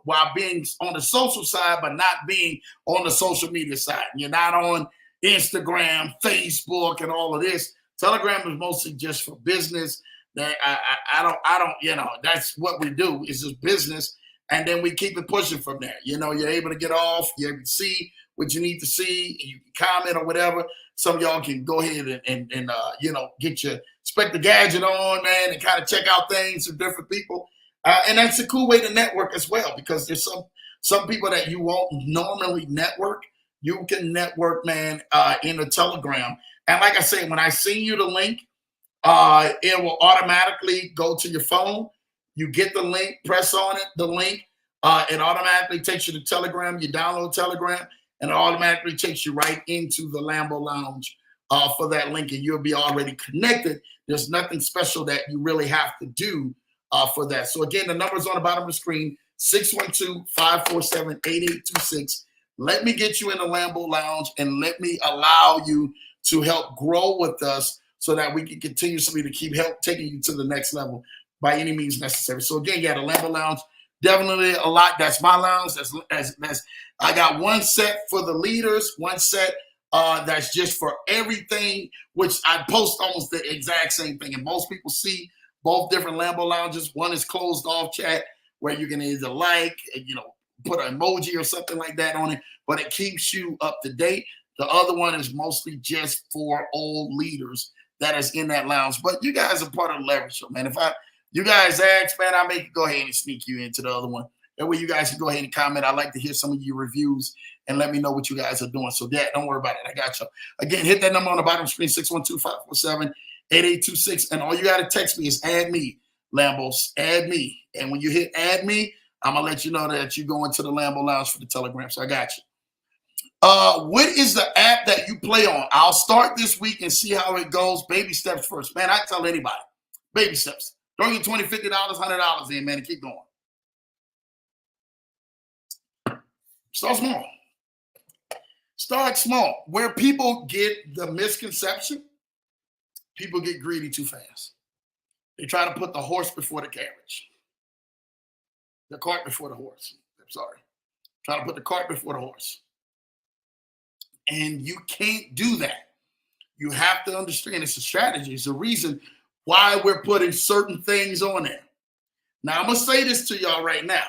while being on the social side, but not being on the social media side. You're not on Instagram, Facebook, and all of this. Telegram is mostly just for business. That I don't, that's what we do. It's just business. And then we keep it pushing from there. You're able to get off, you able to see what you need to see, you can comment or whatever. Some of y'all can go ahead and get your Spec the Gadget on, man, and kind of check out things from different people. And that's a cool way to network as well, because there's some people that you won't normally network. You can network, man, in a Telegram. And like I said, when I send you the link, it will automatically go to your phone. You get the link, press on it, the link. It automatically takes you to Telegram. You download Telegram, and it automatically takes you right into the Lambo Lounge for that link, and you'll be already connected. There's nothing special that you really have to do for that. So again, the number's on the bottom of the screen, 612-547-8826. Let me get you in the Lambo Lounge, and let me allow you to help grow with us, so that we can continuously to keep taking you to the next level by any means necessary. So again, the Lambo Lounge, definitely a lot. That's my lounge. That's I got one set for the leaders, one set that's just for everything, which I post almost the exact same thing. And most people see both different Lambo Lounges. One is closed off chat, where you can either put an emoji or something like that on it, but it keeps you up to date. The other one is mostly just for old leaders that is in that lounge. But you guys are part of the leverage show, man. If you guys ask, man, I may go ahead and sneak you into the other one. That way you guys can go ahead and comment. I'd like to hear some of your reviews and let me know what you guys are doing. So don't worry about it. I got you. Again, hit that number on the bottom of the screen, 612-547-8826. And all you got to text me is add me, Lambos, add me. And when you hit add me, I'm going to let you know that you're going to the Lambo Lounge for the Telegram. So I got you. What is the app that you play on? I'll start this week and see how it goes. Baby steps first. Man, I tell anybody, baby steps. Throw your $20, $50, $100 in, man, and keep going. Start small. Start small. Where people get the misconception, people get greedy too fast. They try to put the horse before the carriage. The cart before the horse. I'm sorry. Try to put the cart before the horse. And you can't do that. You have to understand it's a strategy. It's a reason why we're putting certain things on there. Now, I'm going to say this to y'all right now.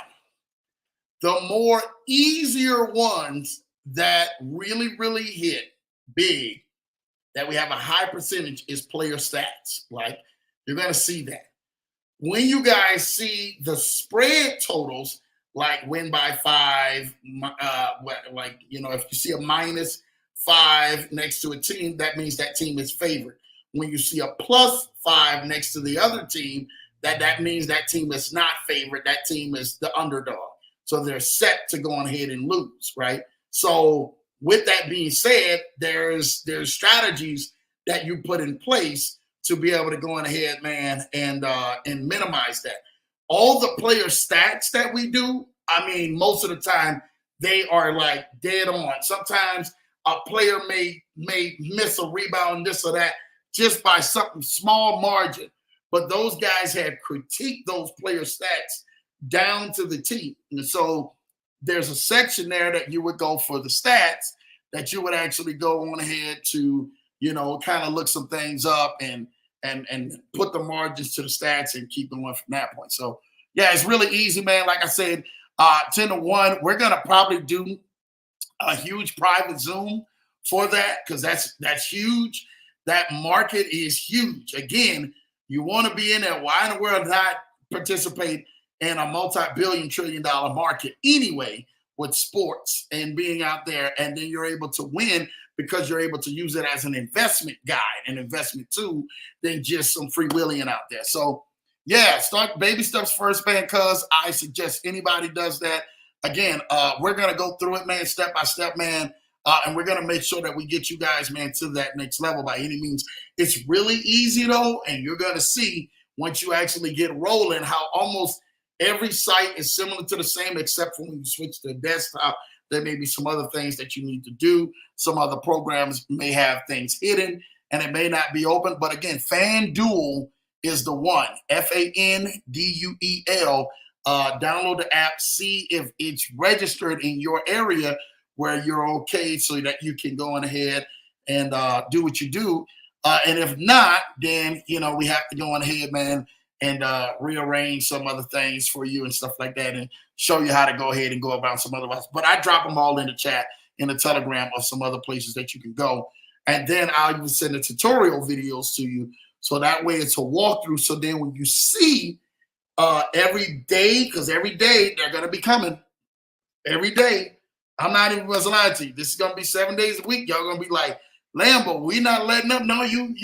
The more easier ones that really, really hit big, that we have a high percentage, is player stats. Like, you're going to see that. When you guys see the spread totals, like win by 5, if you see a -5 next to a team, that means that team is favored. When you see a +5 next to the other team, that means that team is not favored. That team is the underdog. So they're set to go on ahead and lose, right? So with that being said, there's strategies that you put in place to be able to go on ahead, man, and minimize that. All the player stats that we do, I mean, most of the time they are like dead on. Sometimes a player may miss a rebound, this or that, just by something small margin. But those guys have critiqued those player stats down to the T. And so there's a section there that you would go for the stats, that you would actually go on ahead to, kind of look some things up and put the margins to the stats and keep going from that point. So yeah, it's really easy, man. Like I said, 10-1, we're going to probably do a huge private Zoom for that, because that's huge. That market is huge. Again, you want to be in there. Why in the world not participate in a multi-billion trillion dollar market anyway with sports and being out there, and then you're able to win because you're able to use it as an investment guide, an investment tool, than just some freewheeling out there. So yeah, start baby steps first, man, cuz I suggest anybody does that. Again, we're gonna go through it, man, step by step, man. And we're gonna make sure that we get you guys, man, to that next level by any means. It's really easy though, and you're gonna see once you actually get rolling how almost every site is similar to the same, except for when you switch to the desktop. There may be some other things that you need to do. Some other programs may have things hidden and it may not be open. But again, FanDuel is the one. FanDuel. Download the app, see if it's registered in your area where you're okay so that you can go on ahead and do what you do. And if not, then, you know, we have to go on ahead, man, and rearrange some other things for you and stuff like that and show you how to go ahead and go about some other ones. But I drop them all in the chat, in the Telegram, or some other places that you can go. And then I'll even send the tutorial videos to you. So that way it's a walkthrough. So then when you see every day, because every day they're going to be coming, every day, I'm not even going to lie to you. This is going to be 7 days a week. Y'all going to be like, Lambo, we not letting up. No, you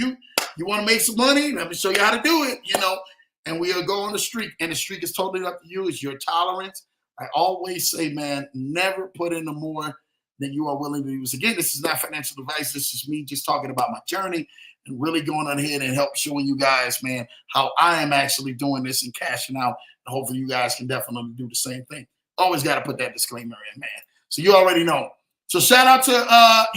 want to make some money? Let me show you how to do it, you know. And we'll go on the streak. And the streak is totally up to you. It's your tolerance. I always say, man, never put in more than you are willing to use. Again, this is not financial advice. This is me just talking about my journey and really going on ahead and help showing you guys, man, how I am actually doing this and cashing out. And hopefully you guys can definitely do the same thing. Always got to put that disclaimer in, man. So you already know. So shout out to,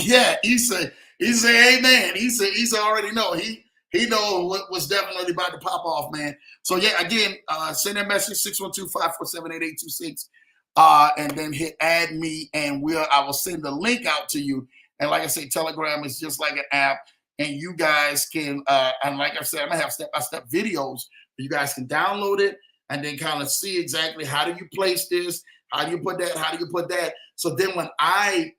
Issa. He said, amen. He said, already know. He knows what was definitely about to pop off, man. So yeah, again, send that message 612-547-8826, and then hit add me, and I will send the link out to you. And like I say, Telegram is just like an app, and you guys can, and like I said, I'm gonna have step-by-step videos. You guys can download it and then kind of see exactly how do you place this, how do you put that, how do you put that. So then when I'm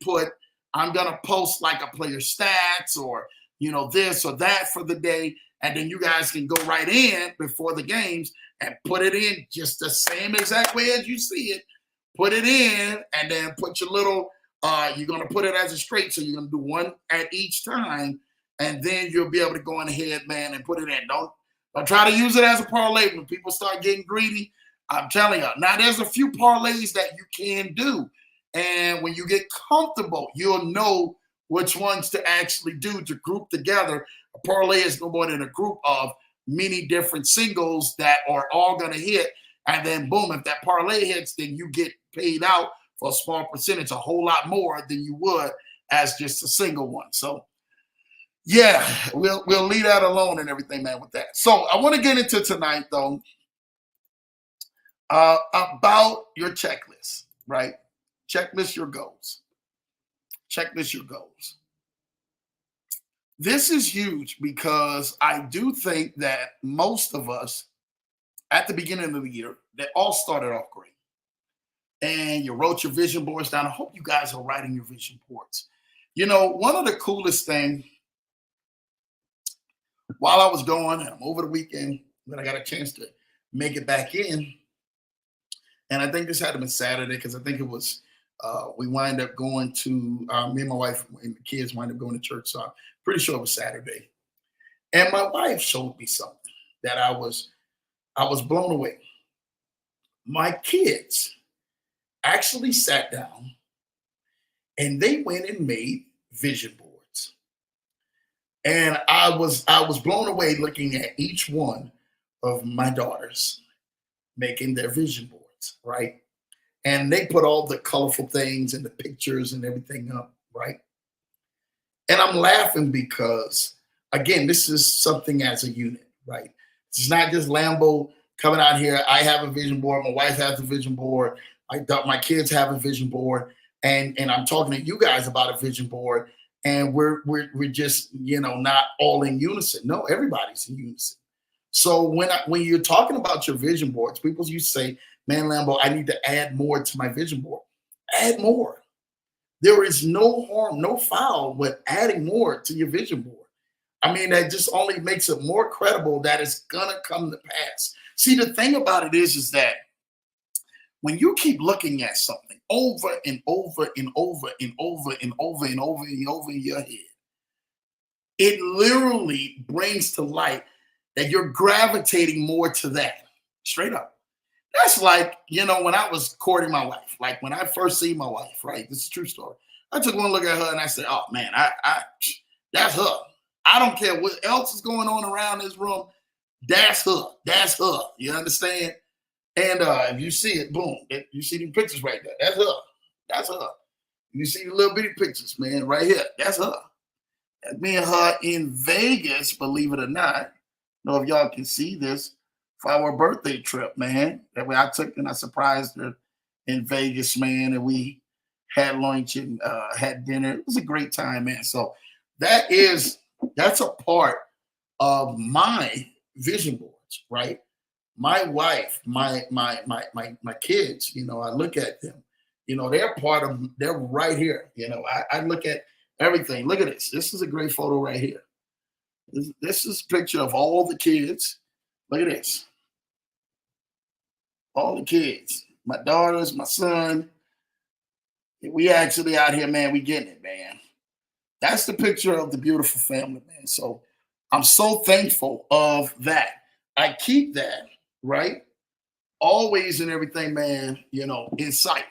gonna post like a player stats or, you know, this or that for the day. And then you guys can go right in before the games and put it in just the same exact way as you see it. Put it in and then put your little, you're going to put it as a straight. So you're going to do one at each time. And then you'll be able to go on ahead, man, and put it in. Don't try to use it as a parlay. When people start getting greedy, I'm telling you. Now, there's a few parlays that you can do. And when you get comfortable, you'll know which ones to actually do to group together. A parlay is no more than a group of many different singles that are all going to hit. And then boom, if that parlay hits, then you get paid out for a small percentage, a whole lot more than you would as just a single one. So yeah, we'll leave that alone and everything, man, with that. So I want to get into tonight, though, about your checklist, right? Checklist your goals. Checklist your goals. This is huge because I do think that most of us at the beginning of the year, they all started off great. And you wrote your vision boards down. I hope you guys are writing your vision boards. You know, one of the coolest things while I was going, and over the weekend, when I got a chance to make it back in, and I think this had to been Saturday because I think it was, we wind up going to, me and my wife and the kids wind up going to church. So I'm pretty sure it was Saturday. And my wife showed me something that I was blown away. My kids actually sat down and they went and made vision boards. And I was blown away looking at each one of my daughters making their vision boards, right? And they put all the colorful things and the pictures and everything up, right? And I'm laughing because, again, this is something as a unit, right? It's not just Lambo coming out here. I have a vision board. My wife has a vision board. My kids have a vision board. And I'm talking to you guys about a vision board. And we're just, you know, not all in unison. No, everybody's in unison. So when you're talking about your vision boards, people used to say, man, Lambo, I need to add more to my vision board. Add more. There is no harm, no foul with adding more to your vision board. I mean, that just only makes it more credible that it's going to come to pass. See, the thing about it is that When you keep looking at something over and over and over and over and over and over and over in your head, it literally brings to light that you're gravitating more to that. Straight up. That's like, when I was courting my wife, like when I first see my wife, right? This is a true story. I took one look at her and I said, oh man, that's her. I don't care what else is going on around this room. That's her. That's her. You understand? And if you see it, boom, you see the pictures right there. That's her. That's her. You see the little bitty pictures, man, right here. That's her. That's me and her in Vegas, believe it or not. I don't know if y'all can see this for our birthday trip, man. That way I took and I surprised her in Vegas, man, and we had lunch and had dinner. It was a great time, man. So that's a part of my vision boards, right? My wife, my kids, I look at them, they're right here. I look at everything. Look at this. This is a great photo right here. This is a picture of all the kids. Look at this. All the kids, my daughters, my son. We actually out here, man. We getting it, man. That's the picture of the beautiful family, man. So I'm so thankful of that. I keep that, right? Always and everything, man, in sight,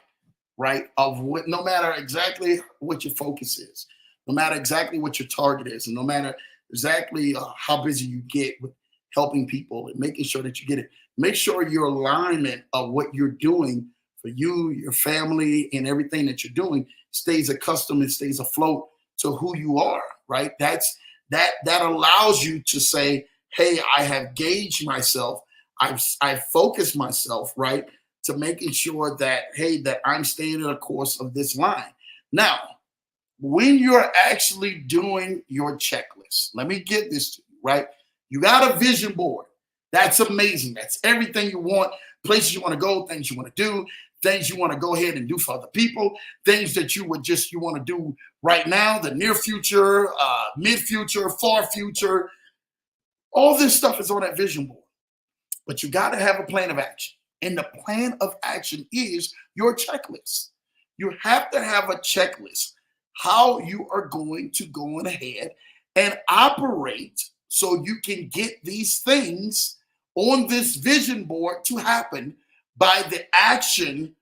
right? Of what, no matter exactly what your focus is, no matter exactly what your target is, and no matter exactly how busy you get with helping people and making sure that you get it, make sure your alignment of what you're doing for you, your family, and everything that you're doing stays accustomed and stays afloat to who you are, right? That allows you to say, hey, I have gauged myself. I've focused myself, right, to making sure that, hey, that I'm staying in the course of this line. Now, when you're actually doing your checklist, let me get this to you, right? You got a vision board. That's amazing. That's everything you want, places you want to go, things you want to do, things you want to go ahead and do for other people, things that you want to do right now, the near future, mid future, far future. All this stuff is on that vision board. But you got to have a plan of action. And the plan of action is your checklist. You have to have a checklist how you are going to go on ahead and operate so you can get these things on this vision board to happen by the action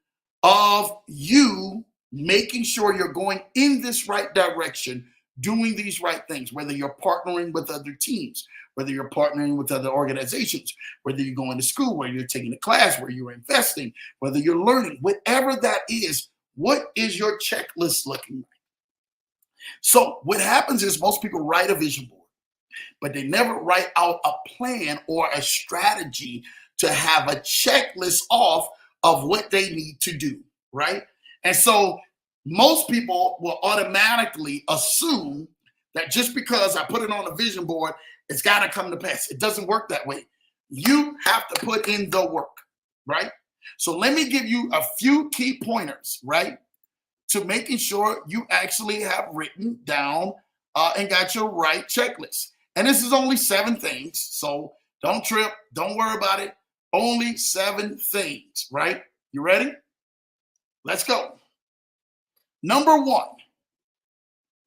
of you making sure you're going in this right direction, doing these right things, whether you're partnering with other teams, whether you're partnering with other organizations, whether you're going to school, whether you're taking a class, where you're investing, whether you're learning, whatever that is, what is your checklist looking like? So what happens is most people write a vision board, but they never write out a plan or a strategy to have a checklist off of what they need to do, right? And so most people will automatically assume that just because I put it on a vision board, it's got to come to pass. It doesn't work that way. You have to put in the work, right? So let me give you a few key pointers, right, to making sure you actually have written down and got your right checklist. And this is only 7 things, so don't trip, don't worry about it. Only 7 things, right? You ready? Let's go. Number 1,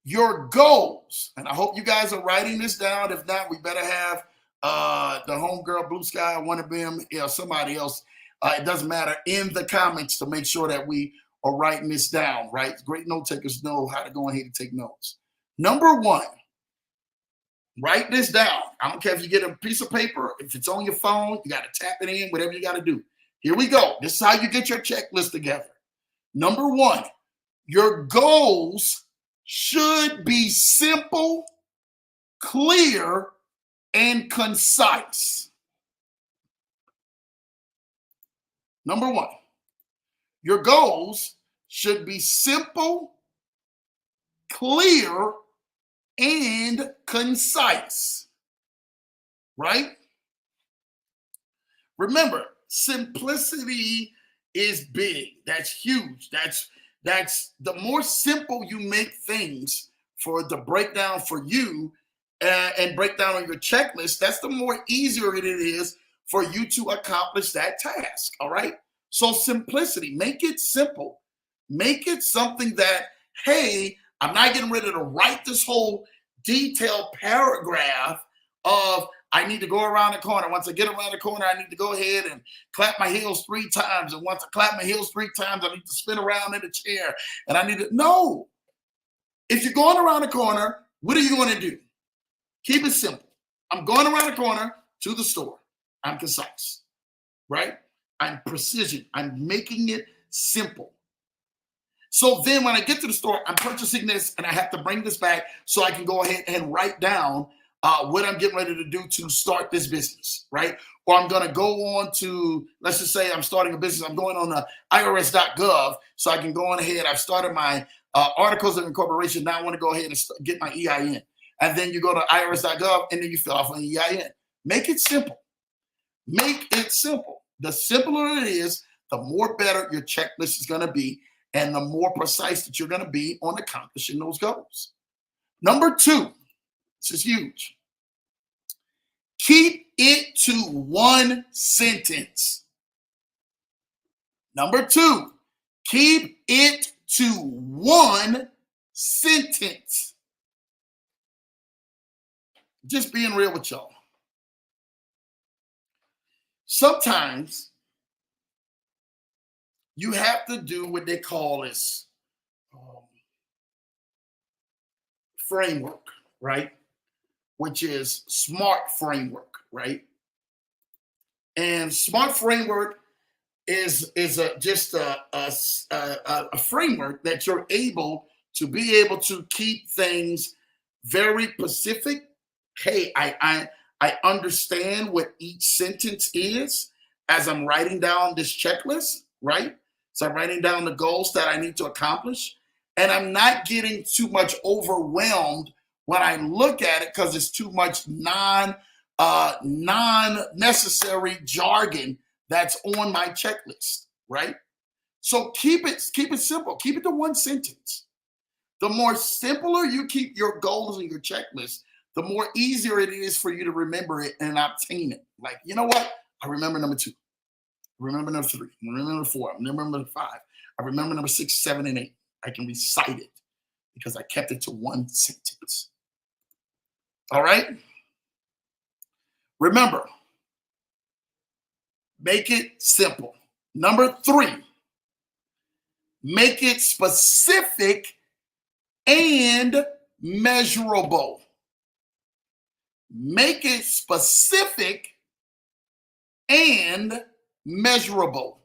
your goals. And I hope you guys are writing this down. If not, we better have the homegirl, Blue Sky, one of them, somebody else. It doesn't matter, in the comments to make sure that we are writing this down, right? Great note takers know how to go ahead and take notes. Number 1, write this down. I don't care if you get a piece of paper, if it's on your phone, you got to tap it in, whatever you got to do. Here we go. This is how you get your checklist together. Number 1, your goals should be simple, clear, and concise. Number 1, your goals should be simple, clear, and concise, right? Remember, simplicity is big. That's huge. That's the more simple you make things for the breakdown for you and breakdown on your checklist, that's the more easier it is for you to accomplish that task. All right. So simplicity, make it simple. Make it something that, hey, I'm not getting ready to write this whole detailed paragraph of I need to go around the corner. Once I get around the corner, I need to go ahead and clap my heels 3 times. And once I clap my heels 3 times, I need to spin around in the chair. And I need to, no. If you're going around the corner, what are you going to do? Keep it simple. I'm going around the corner to the store. I'm concise, right? I'm precision. I'm making it simple. So then when I get to the store, I'm purchasing this and I have to bring this back so I can go ahead and write down what I'm getting ready to do to start this business, right? Or I'm going to go on to, let's just say I'm starting a business. I'm going on the irs.gov so I can go on ahead. I've started my articles of incorporation. Now I want to go ahead and get my EIN. And then you go to irs.gov and then you fill out an EIN. Make it simple. Make it simple. The simpler it is, the more better your checklist is going to be and the more precise that you're going to be on accomplishing those goals. Number 2, this is huge. Keep it to one sentence. Number 2, keep it to one sentence. Just being real with y'all. Sometimes you have to do what they call this framework, right? Which is SMART framework, right? And SMART framework is just a framework that you're able to be able to keep things very specific. Hey, I understand what each sentence is as I'm writing down this checklist, right? So I'm writing down the goals that I need to accomplish. And I'm not getting too much overwhelmed when I look at it because it's too much non-necessary jargon that's on my checklist, right? So keep it simple. Keep it to one sentence. The more simpler you keep your goals and your checklist, the more easier it is for you to remember it and obtain it. Like, you know what? I remember number 2. I remember number 3. I remember number 4. I remember number 5. I remember number 6, 7, and 8. I can recite it because I kept it to one sentence. All right? Remember, make it simple. Number 3, make it specific and measurable. Make it specific and measurable.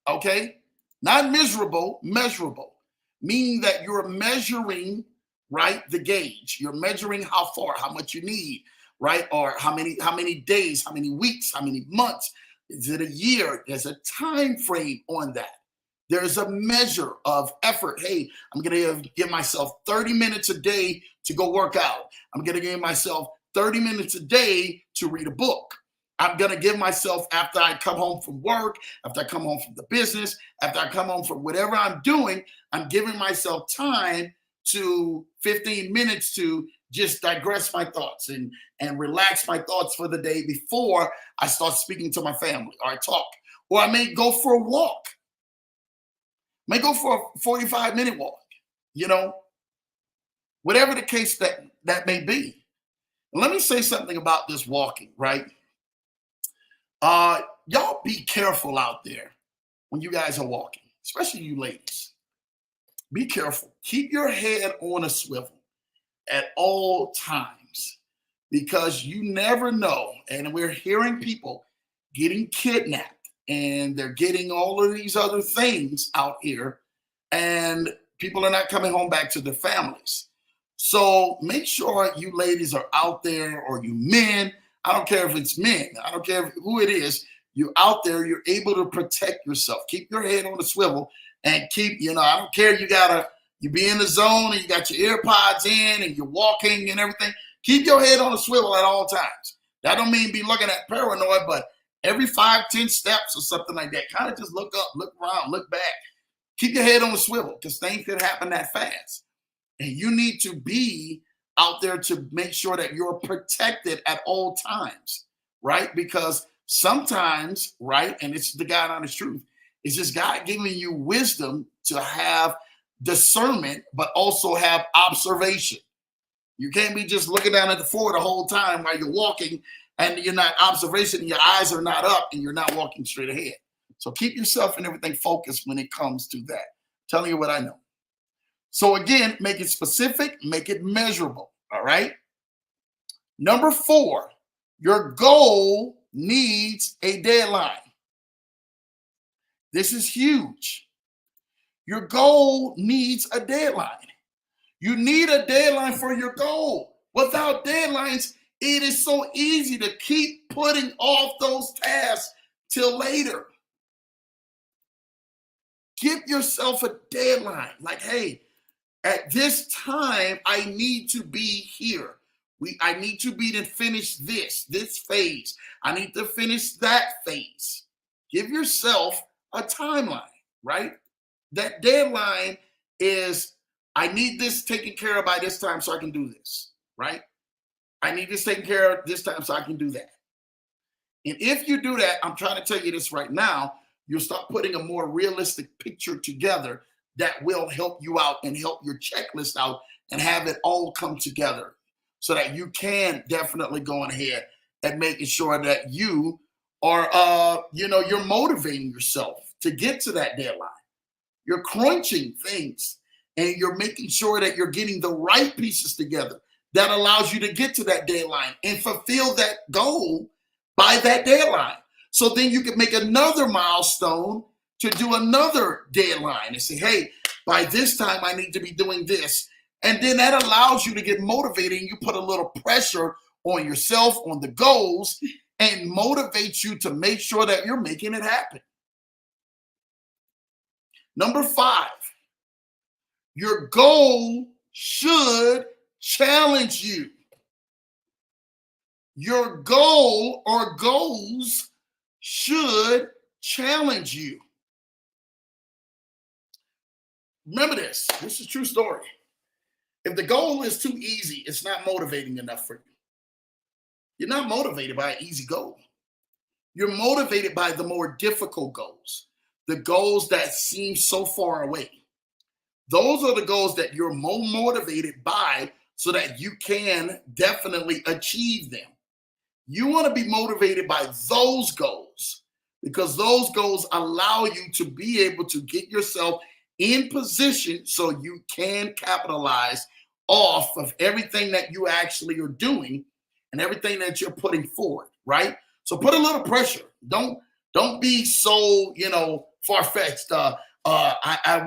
Okay? Not miserable, measurable. Meaning that you're measuring, right, the gauge. You're measuring how far, how much you need, right? Or how many days, how many weeks, how many months. Is it a year? There's a time frame on that. There's a measure of effort. Hey, I'm going to give myself 30 minutes a day to go work out. I'm going to give myself 30 minutes a day to read a book. I'm going to give myself, after I come home from work, after I come home from the business, after I come home from whatever I'm doing, I'm giving myself time to 15 minutes to just digress my thoughts and relax my thoughts for the day before I start speaking to my family or I talk. Or I may go for a walk. May go for a 45-minute walk, you know, whatever the case that may be. Let me say something about this walking, right? Y'all be careful out there when you guys are walking, especially you ladies. Be careful. Keep your head on a swivel at all times because you never know. And we're hearing people getting kidnapped and they're getting all of these other things out here and people are not coming home back to their families. So make sure you ladies are out there, or you men, I don't care if it's men, I don't care who it is, you're out there, you're able to protect yourself. Keep your head on the swivel and keep, I don't care, you be in the zone and you got your AirPods in and you're walking and everything. Keep your head on the swivel at all times. That don't mean be looking at paranoid, but every 5-10 steps or something like that, kind of just look up, look around, look back. Keep your head on the swivel because things could happen that fast. And you need to be out there to make sure that you're protected at all times, right? Because Sometimes, right, and it's the God honest truth, it's just God giving you wisdom to have discernment, but also have observation. You can't be just looking down at the floor the whole time while you're walking and you're not observation, and your eyes are not up and you're not walking straight ahead. So keep yourself and everything focused when it comes to that. I'm telling you what I know. So again, make it specific, make it measurable. All right. Number 4, your goal needs a deadline. This is huge. Your goal needs a deadline. You need a deadline for your goal. Without deadlines, it is so easy to keep putting off those tasks till later. Give yourself a deadline. Like, hey, at this time, I need to be here. I need to be to finish this phase. I need to finish that phase. Give yourself a timeline, right? That deadline is, I need this taken care of by this time so I can do this, right? I need this taken care of this time so I can do that. And if you do that, I'm trying to tell you this right now, you'll start putting a more realistic picture together that will help you out and help your checklist out and have it all come together so that you can definitely go ahead and making sure that you are, you're motivating yourself to get to that deadline. You're crunching things and you're making sure that you're getting the right pieces together that allows you to get to that deadline and fulfill that goal by that deadline. So then you can make another milestone to do another deadline and say, hey, by this time I need to be doing this. And then that allows you to get motivated and you put a little pressure on yourself, on the goals, and motivates you to make sure that you're making it happen. Number 5, your goal should challenge you. Your goal or goals should challenge you. Remember this. This is a true story. If the goal is too easy, it's not motivating enough for you. You're not motivated by an easy goal. You're motivated by the more difficult goals, the goals that seem so far away. Those are the goals that you're more motivated by so that you can definitely achieve them. You want to be motivated by those goals because those goals allow you to be able to get yourself in position so you can capitalize off of everything that you actually are doing and everything that you're putting forward, right? So put a little pressure. Don't be so, far-fetched. I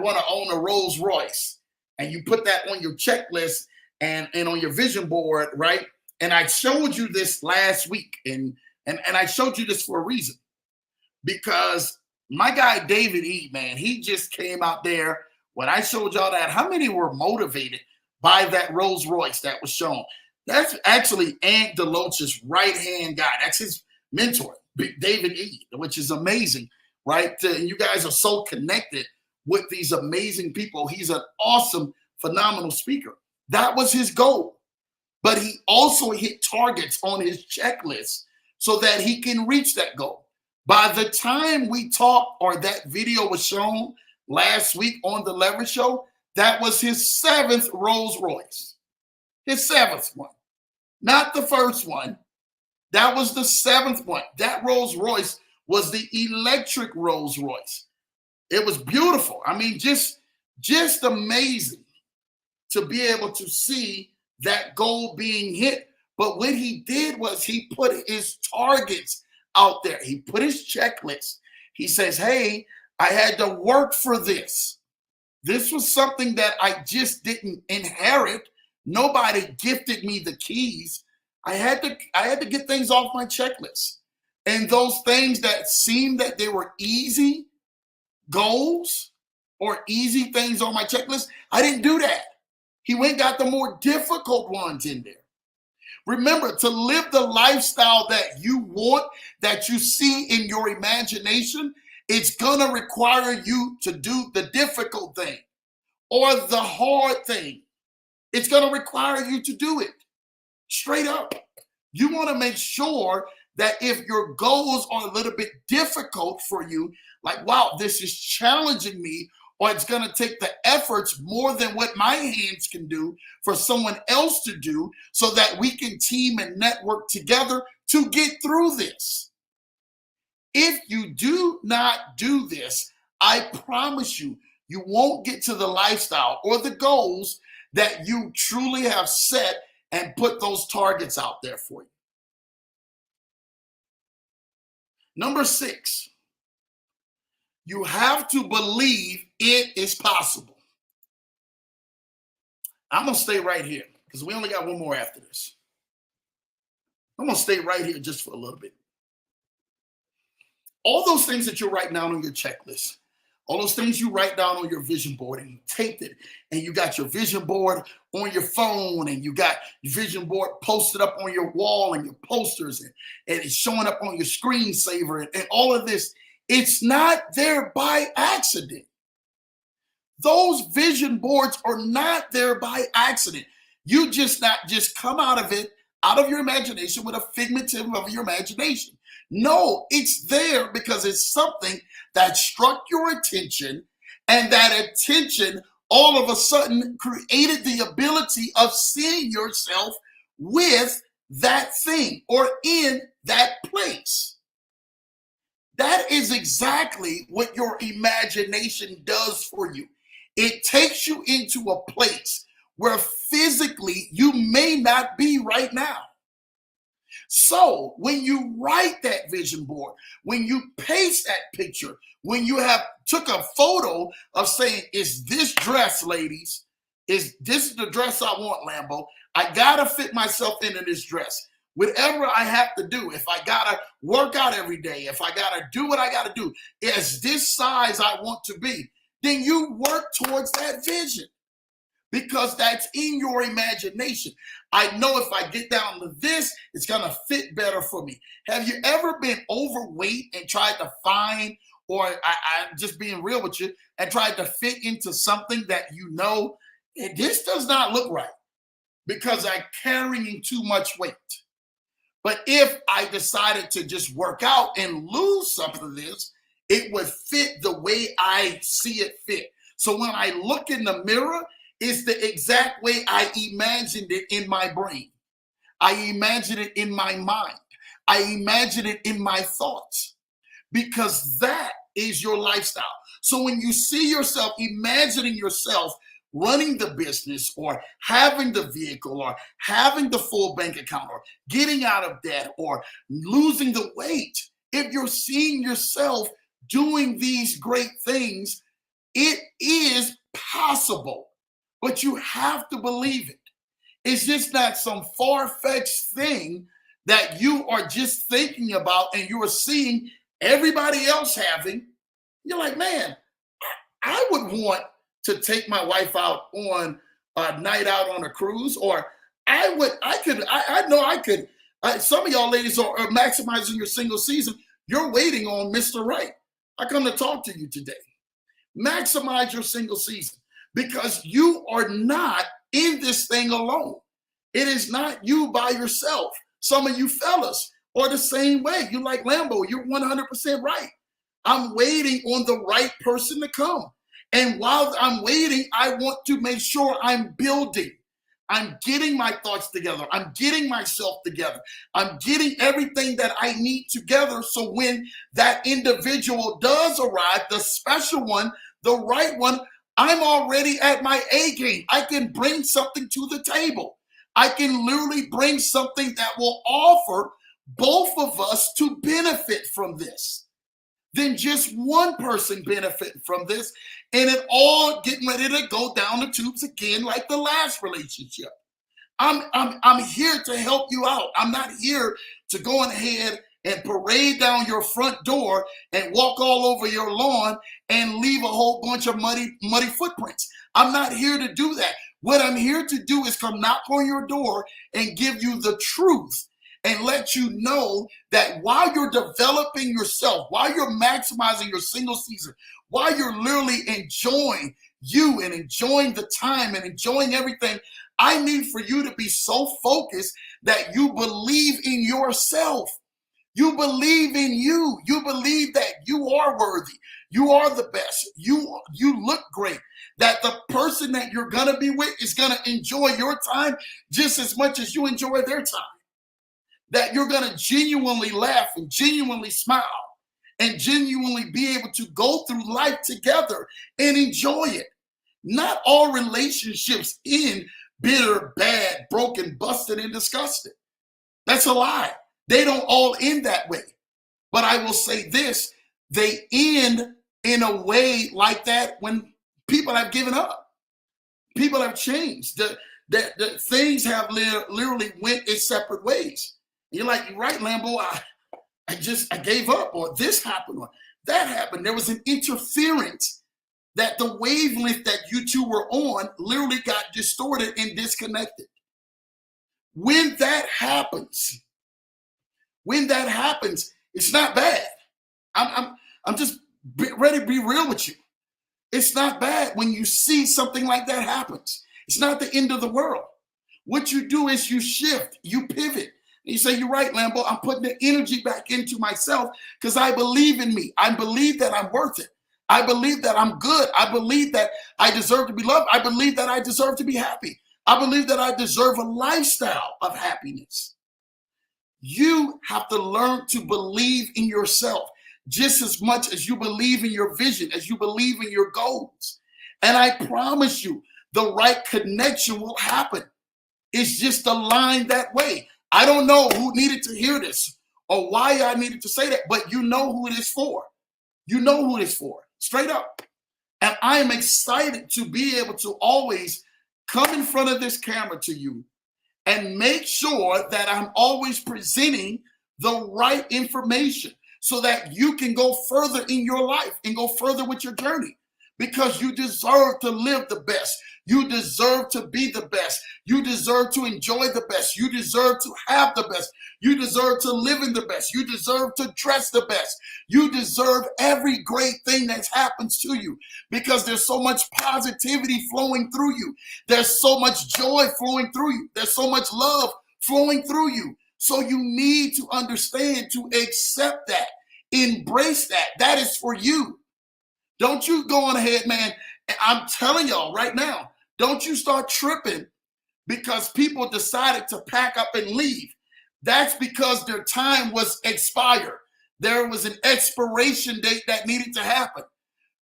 want to own a Rolls Royce, and you put that on your checklist and on your vision board, right? And I showed you this last week, and I showed you this for a reason, because my guy David E, man, he just came out there when I showed y'all that. How many were motivated by that Rolls Royce that was shown? That's actually Aunt Deloach's right-hand guy. That's his mentor, David E, which is amazing, right? And you guys are so connected with these amazing people. He's an awesome, phenomenal speaker. That was his goal. But he also hit targets on his checklist so that he can reach that goal. By the time we talked or that video was shown last week on the Leverage Show, that was his 7th Rolls Royce. His 7th one. Not the first one. That was the 7th one. That Rolls Royce was the electric Rolls Royce. It was beautiful. I mean, just amazing to be able to see that goal being hit. But what he did was he put his targets out there. He put his checklist. He says, hey, I had to work for this. This was something that I just didn't inherit. Nobody gifted me the keys. I had to get things off my checklist. And those things that seemed that they were easy goals or easy things on my checklist, I didn't do that. He went and got the more difficult ones in there. Remember, to live the lifestyle that you want, that you see in your imagination, it's going to require you to do the difficult thing or the hard thing. It's going to require you to do it. Straight up. You want to make sure that if your goals are a little bit difficult for you, like, wow, this is challenging me, or it's going to take the efforts more than what my hands can do for someone else to do, so that we can team and network together to get through this. If you do not do this, I promise you, you won't get to the lifestyle or the goals that you truly have set and put those targets out there for you. Number 6, you have to believe it is possible. I'm going to stay right here because we only got one more after this. I'm going to stay right here just for a little bit. All those things that you're writing down on your checklist, all those things you write down on your vision board, and you taped it, and you got your vision board on your phone, and you got your vision board posted up on your wall and your posters, and it's showing up on your screensaver, and all of this, it's not there by accident. Those vision boards are not there by accident. You just not just come out of it, out of your imagination with a figment of your imagination. No, it's there because it's something that struck your attention, and that attention all of a sudden created the ability of seeing yourself with that thing or in that place. That is exactly what your imagination does for you. It takes you into a place where physically you may not be right now. So when you write that vision board, when you paste that picture, when you have took a photo of saying, is this dress, ladies, is this the dress I want, Lambo? I gotta fit myself into this dress. Whatever I have to do, if I gotta work out every day, if I gotta do what I gotta do, is this size I want to be, then you work towards that vision, because that's in your imagination. I know if I get down to this, it's going to fit better for me. Have you ever been overweight and tried to find, or I'm just being real with you, and tried to fit into something that you know, this does not look right because I'm carrying too much weight? But if I decided to just work out and lose some of this, it would fit the way I see it fit. So when I look in the mirror, it's the exact way I imagined it in my brain. I imagine it in my mind. I imagine it in my thoughts, because that is your lifestyle. So when you see yourself imagining yourself running the business, or having the vehicle, or having the full bank account, or getting out of debt, or losing the weight, if you're seeing yourself doing these great things, it is possible. But you have to believe it. It's just not some far-fetched thing that you are just thinking about and you are seeing everybody else having. You're like, man, I would want to take my wife out on a night out on a cruise, or I know I could. Some of y'all ladies are maximizing your single season. You're waiting on Mr. Right. I come to talk to you today. Maximize your single season, because you are not in this thing alone. It is not you by yourself. Some of you fellas are the same way. You're like, Lambo, you're 100% right. I'm waiting on the right person to come. And while I'm waiting, I want to make sure I'm building. I'm getting my thoughts together. I'm getting myself together. I'm getting everything that I need together, so when that individual does arrive, the special one, the right one, I'm already at my A game. I can bring something to the table. I can literally bring something that will offer both of us to benefit from this. Then just one person benefit from this, and it all getting ready to go down the tubes again like the last relationship. I'm here to help you out. I'm not here to go ahead and parade down your front door and walk all over your lawn and leave a whole bunch of muddy footprints. I'm not here to do that. What I'm here to do is come knock on your door and give you the truth, and let you know that while you're developing yourself, while you're maximizing your single season, while you're literally enjoying you and enjoying the time and enjoying everything, I need for you to be so focused that you believe in yourself. You believe in you. You believe that you are worthy. You are the best. You look great. That the person that you're going to be with is going to enjoy your time just as much as you enjoy their time. That you're going to genuinely laugh and genuinely smile and genuinely be able to go through life together and enjoy it. Not all relationships end bitter, bad, broken, busted, and disgusted. That's a lie. They don't all end that way. But I will say this, they end in a way like that when people have given up. People have changed. The things have literally went in separate ways. You're like, you're right, Lambo, I gave up, or this happened, or that happened. There was an interference that the wavelength that you two were on literally got distorted and disconnected. When that happens, it's not bad. I'm just ready to be real with you. It's not bad when you see something like that happens. It's not the end of the world. What you do is you shift, you pivot. And you say, you're right, Lambo, I'm putting the energy back into myself because I believe in me. I believe that I'm worth it. I believe that I'm good. I believe that I deserve to be loved. I believe that I deserve to be happy. I believe that I deserve a lifestyle of happiness. You have to learn to believe in yourself just as much as you believe in your vision, as you believe in your goals. And I promise you, the right connection will happen. It's just aligned that way. I don't know who needed to hear this or why I needed to say that, but you know who it is for. You know who it is for, straight up. And I am excited to be able to always come in front of this camera to you and make sure that I'm always presenting the right information so that you can go further in your life and go further with your journey, because you deserve to live the best. You deserve to be the best. You deserve to enjoy the best. You deserve to have the best. You deserve to live in the best. You deserve to dress the best. You deserve every great thing that happens to you, because there's so much positivity flowing through you. There's so much joy flowing through you. There's so much love flowing through you. So you need to understand, to accept that, embrace that. That is for you. Don't you go on ahead, man. I'm telling y'all right now, don't you start tripping because people decided to pack up and leave. That's because their time was expired. There was an expiration date that needed to happen.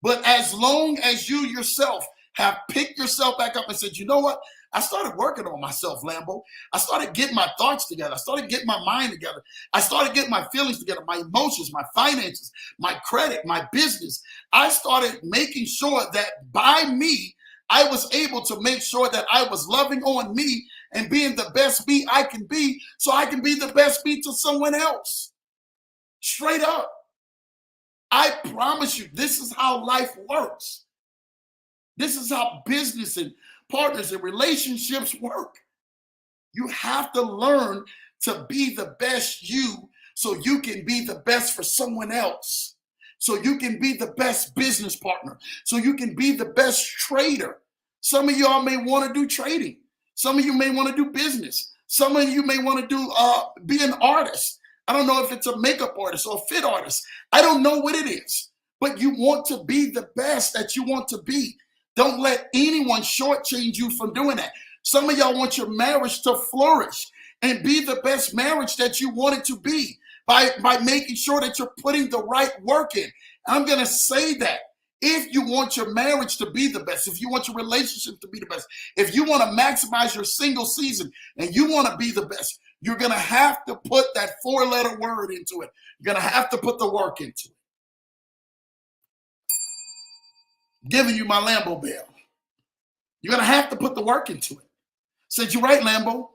But as long as you yourself have picked yourself back up and said, you know what? I started working on myself, Lambo. I started getting my thoughts together. I started getting my mind together. I started getting my feelings together, my emotions, my finances, my credit, my business. I started making sure that by me, I was able to make sure that I was loving on me and being the best me I can be, so I can be the best me to someone else. Straight up. I promise you, this is how life works. This is how business and partners and relationships work. You have to learn to be the best you so you can be the best for someone else. So you can be the best business partner. So you can be the best trader. Some of y'all may want to do trading. Some of you may want to do business. Some of you may want to do be an artist. I don't know if it's a makeup artist or a fit artist. I don't know what it is. But you want to be the best that you want to be. Don't let anyone shortchange you from doing that. Some of y'all want your marriage to flourish and be the best marriage that you want it to be by making sure that you're putting the right work in. I'm going to say that if you want your marriage to be the best, if you want your relationship to be the best, if you want to maximize your single season and you want to be the best, you're going to have to put that 4-letter word into it. You're going to have to put the work into it. Giving you my Lambo bill. You're going to have to put the work into it. Said, you're right, Lambo.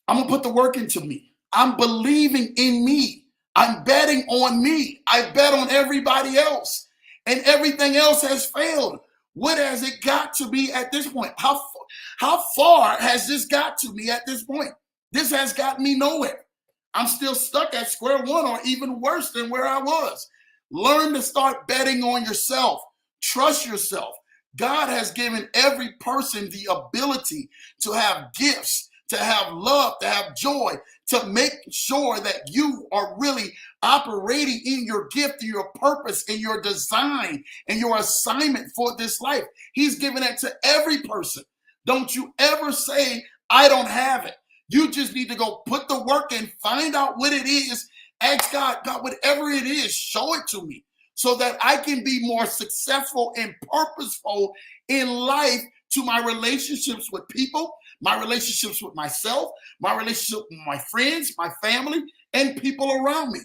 I'm going to put the work into me. I'm believing in me. I'm betting on me. I bet on everybody else. And everything else has failed. What has it got to be at this point? How far has this got to me at this point? This has gotten me nowhere. I'm still stuck at square one, or even worse than where I was. Learn to start betting on yourself. Trust yourself. God has given every person the ability to have gifts, to have love, to have joy, to make sure that you are really operating in your gift, your purpose, and your design and your assignment for this life. He's given that to every person. Don't you ever say, I don't have it. You just need to go put the work in, find out what it is, ask God, God, whatever it is, show it to me so that I can be more successful and purposeful in life to my relationships with people, my relationships with myself, my relationship with my friends, my family, and people around me.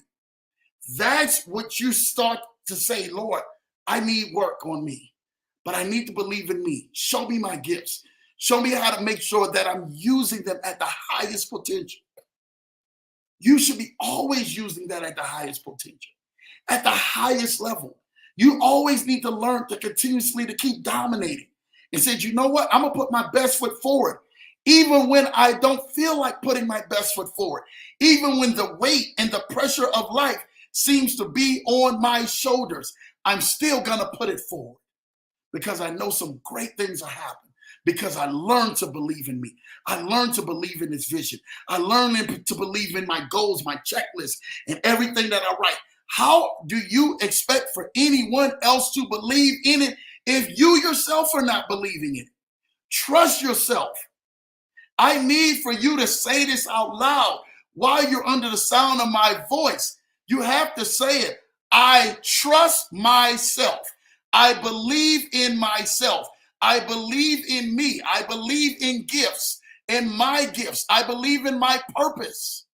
That's what you start to say, Lord, I need work on me, but I need to believe in me. Show me my gifts. Show me how to make sure that I'm using them at the highest potential. You should be always using that at the highest potential, at the highest level. You always need to learn to continuously to keep dominating and said, you know what? I'm going to put my best foot forward. Even when I don't feel like putting my best foot forward, even when the weight and the pressure of life seems to be on my shoulders, I'm still going to put it forward because I know some great things are happening. Because I learned to believe in me. I learned to believe in this vision. I learned to believe in my goals, my checklist, and everything that I write. How do you expect for anyone else to believe in it if you yourself are not believing in it? Trust yourself. I need for you to say this out loud while you're under the sound of my voice. You have to say it. I trust myself. I believe in myself. I believe in me. I believe in gifts, in my gifts. I believe in my purpose.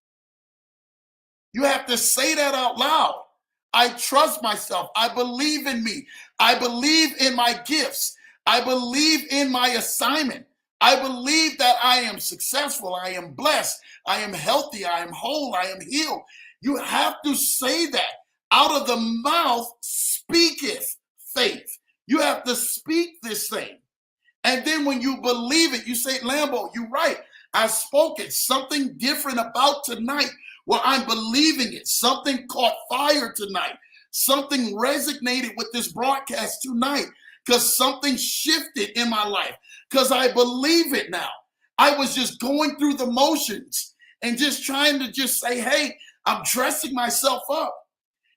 You have to say that out loud. I trust myself. I believe in me. I believe in my gifts. I believe in my assignment. I believe that I am successful. I am blessed. I am healthy. I am whole. I am healed. You have to say that. Out of the mouth speaketh faith. You have to speak this thing. And then when you believe it, you say, Lambo, you're right. I spoke it. Something different about tonight. Well, I'm believing it. Something caught fire tonight. Something resonated with this broadcast tonight because something shifted in my life because I believe it now. I was just going through the motions and just trying to just say, hey, I'm dressing myself up.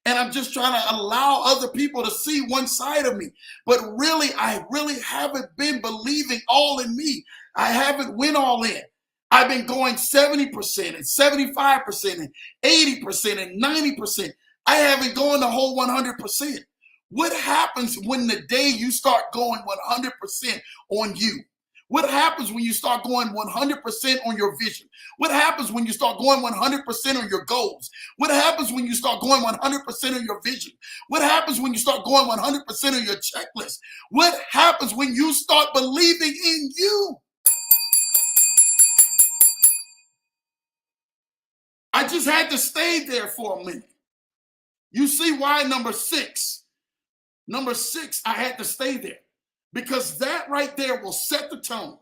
And I'm just trying to allow other people to see one side of me. But really, I really haven't been believing all in me. I haven't went all in. I've been going 70% and 75% and 80% and 90%. I haven't gone the whole 100%. What happens when the day you start going 100% on you? What happens when you start going 100% on your vision? What happens when you start going 100% on your goals? What happens when you start going 100% on your vision? What happens when you start going 100% on your checklist? What happens when you start believing in you? I just had to stay there for a minute. You see why number six, I had to stay there. Because that right there will set the tone.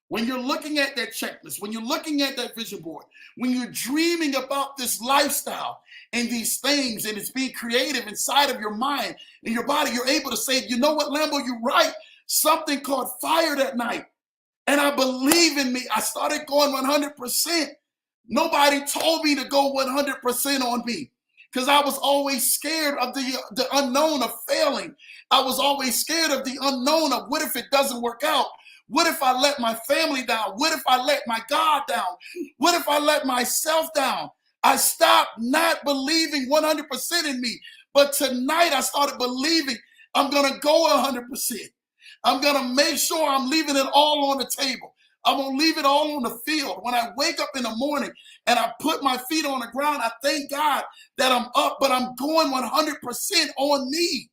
When you're looking at that checklist, when you're looking at that vision board, when you're dreaming about this lifestyle and these things, and it's being creative inside of your mind and your body, you're able to say, you know what, Lambo, you're right. Something caught fire that night. And I believe in me. I started going 100%. Nobody told me to go 100% on me. Because I was always scared of the unknown of failing. I was always scared of the unknown of what if it doesn't work out? What if I let my family down? What if I let my God down? What if I let myself down? I stopped not believing 100% in me. But tonight I started believing I'm going to go 100%. I'm going to make sure I'm leaving it all on the table. I'm going to leave it all on the field. When I wake up in the morning and I put my feet on the ground, I thank God that I'm up, but I'm going 100% on me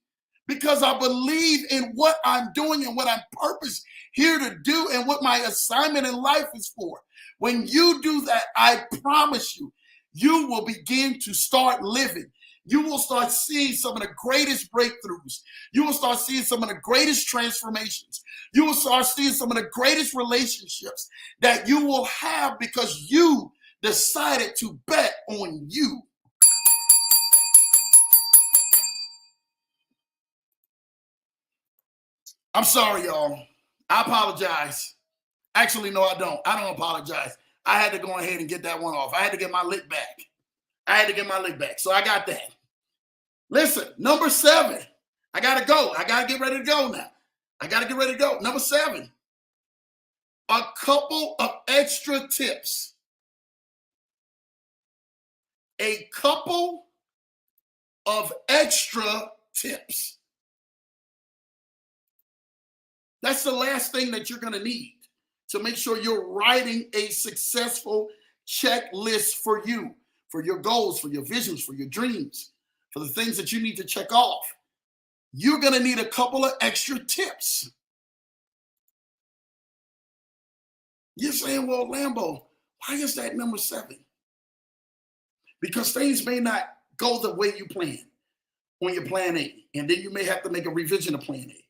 because I believe in what I'm doing and what I'm purposed here to do and what my assignment in life is for. When you do that, I promise you, you will begin to start living. You will start seeing some of the greatest breakthroughs. You will start seeing some of the greatest transformations. You will start seeing some of the greatest relationships that you will have because you decided to bet on you. I'm sorry, y'all. I apologize. Actually, no, I don't. I don't apologize. I had to go ahead and get that one off. I had to get my lick back. I had to get my lick back. So I got that. Listen, number 7. I got to go. I got to get ready to go now. I got to get ready to go. Number 7. A couple of extra tips. A couple of extra tips. That's the last thing that you're going to need to make sure you're writing a successful checklist for you, for your goals, for your visions, for your dreams, for the things that you need to check off. You're going to need a couple of extra tips. You're saying, well, Lambo, why is that number 7? Because things may not go the way you plan on your plan A. And then you may have to make a revision of plan A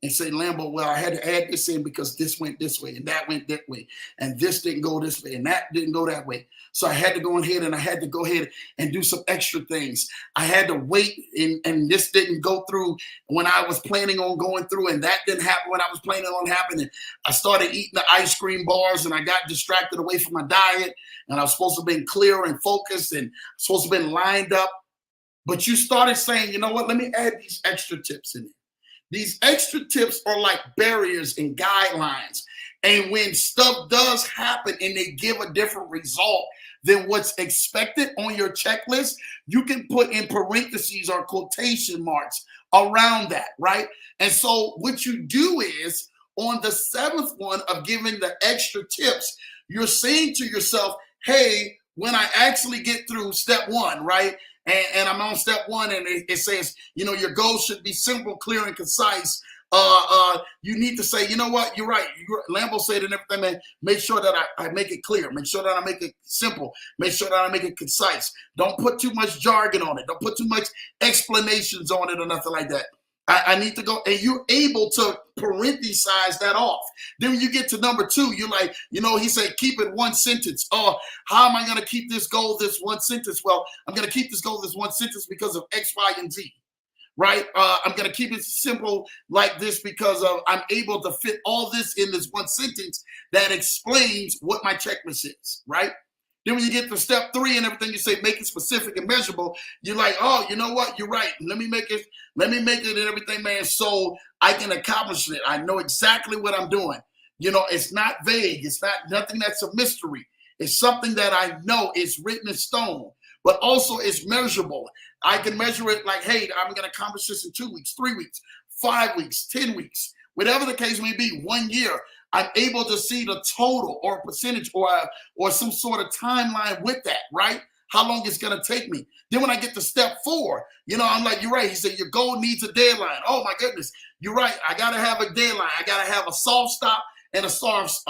and say, Lambo, well, I had to add this in because this went this way and that went that way. And this didn't go this way and that didn't go that way. So I had to go ahead and do some extra things. I had to wait and this didn't go through when I was planning on going through, and that didn't happen when I was planning on happening. I started eating the ice cream bars and I got distracted away from my diet, and I was supposed to have been clear and focused and supposed to have been lined up. But you started saying, you know what, let me add these extra tips in there. These extra tips are like barriers and guidelines. And when stuff does happen and they give a different result than what's expected on your checklist, you can put in parentheses or quotation marks around that, right? And so what you do is on the 7th one of giving the extra tips, you're saying to yourself, hey, when I actually get through step 1, right? And I'm on step 1, and it says, you know, your goals should be simple, clear, and concise. You need to say, you know what, you're right. Lambo said and everything, man, make sure that I make it clear. Make sure that I make it simple. Make sure that I make it concise. Don't put too much jargon on it. Don't put too much explanations on it or nothing like that. I need to go, and you're able to parenthesize that off. Then when you get to number 2, you're like, you know, he said, keep it 1 sentence. Oh, how am I going to keep this goal this 1 sentence? Well, I'm going to keep this goal this 1 sentence because of X, Y, and Z, right? I'm going to keep it simple like this because of I'm able to fit all this in this 1 sentence that explains what my checklist is, right? Then when you get to step 3 and everything, you say, make it specific and measurable. You're like, oh, you know what? You're right. Let me make it and everything, man, so I can accomplish it. I know exactly what I'm doing. You know, it's not vague. It's not nothing that's a mystery. It's something that I know is written in stone, but also it's measurable. I can measure it like, hey, I'm going to accomplish this in 2 weeks, 3 weeks, 5 weeks, 10 weeks, whatever the case may be, 1 year. I'm able to see the total or percentage or some sort of timeline with that, right? How long it's going to take me. Then when I get to step 4, you know, I'm like, you're right. He said, your goal needs a deadline. Oh, my goodness. You're right. I got to have a deadline. I got to have a soft stop and a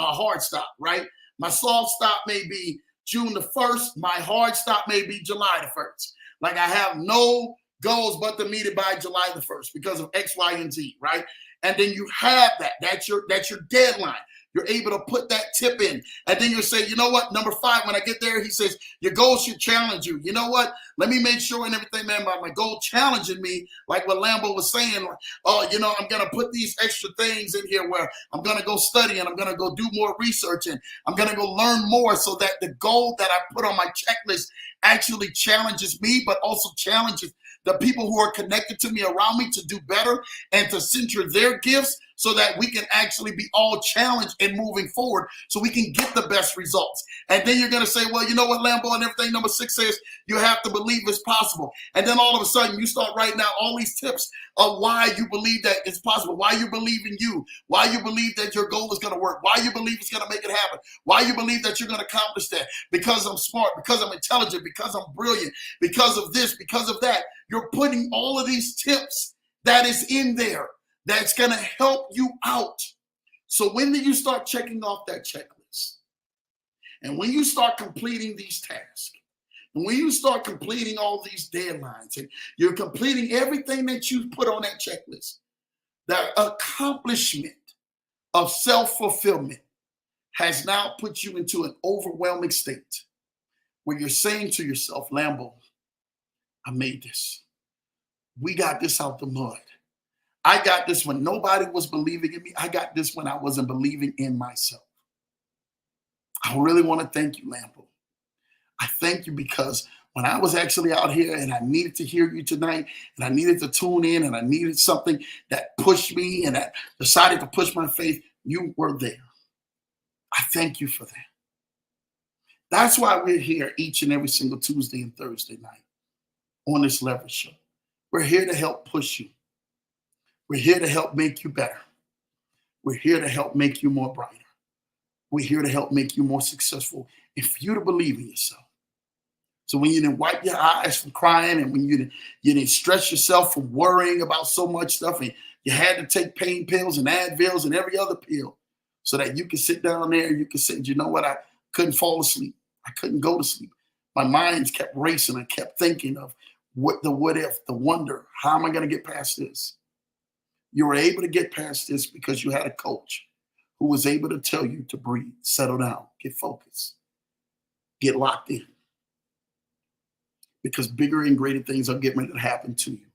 hard stop, right? My soft stop may be June the 1st. My hard stop may be July the 1st. Like I have no goals but to meet it by July the 1st because of X, Y, and Z, right? And then you have that. That's your deadline. You're able to put that tip in. And then you say, you know what? Number 5, when I get there, he says, your goal should challenge you. You know what? Let me make sure and everything, man, my goal challenging me, like what Lambo was saying. Oh, you know, I'm going to put these extra things in here where I'm going to go study and I'm going to go do more research and I'm going to go learn more so that the goal that I put on my checklist actually challenges me, but also challenges the people who are connected to me around me to do better and to center their gifts so that we can actually be all challenged and moving forward so we can get the best results. And then you're going to say, well, you know what, Lambo, and everything number 6 says you have to believe it's possible. And then all of a sudden you start writing out all these tips of why you believe that it's possible, why you believe in you, why you believe that your goal is going to work, why you believe it's going to make it happen, why you believe that you're going to accomplish that, because I'm smart, because I'm intelligent, because I'm brilliant, because of this, because of that. You're putting all of these tips that is in there that's going to help you out. So when do you start checking off that checklist? And when you start completing these tasks, and when you start completing all these deadlines, and you're completing everything that you put on that checklist, the accomplishment of self-fulfillment has now put you into an overwhelming state where you're saying to yourself, Lambo, I made this. We got this out the mud. I got this when nobody was believing in me. I got this when I wasn't believing in myself. I really want to thank you, Lambo. I thank you because when I was actually out here and I needed to hear you tonight and I needed to tune in and I needed something that pushed me and that decided to push my faith, you were there. I thank you for that. That's why we're here each and every single Tuesday and Thursday night on this Leverage Show. We're here to help push you. We're here to help make you better. We're here to help make you more brighter. We're here to help make you more successful and for you to believe in yourself. So when you didn't wipe your eyes from crying and when you didn't stress yourself from worrying about so much stuff and you had to take pain pills and Advils and every other pill so that you could sit down there and you could say, you know what, I couldn't fall asleep. I couldn't go to sleep. My mind kept racing. I kept thinking of what if, the wonder, how am I going to get past this? You were able to get past this because you had a coach who was able to tell you to breathe, settle down, get focused, get locked in. Because bigger and greater things are getting ready to happen to you.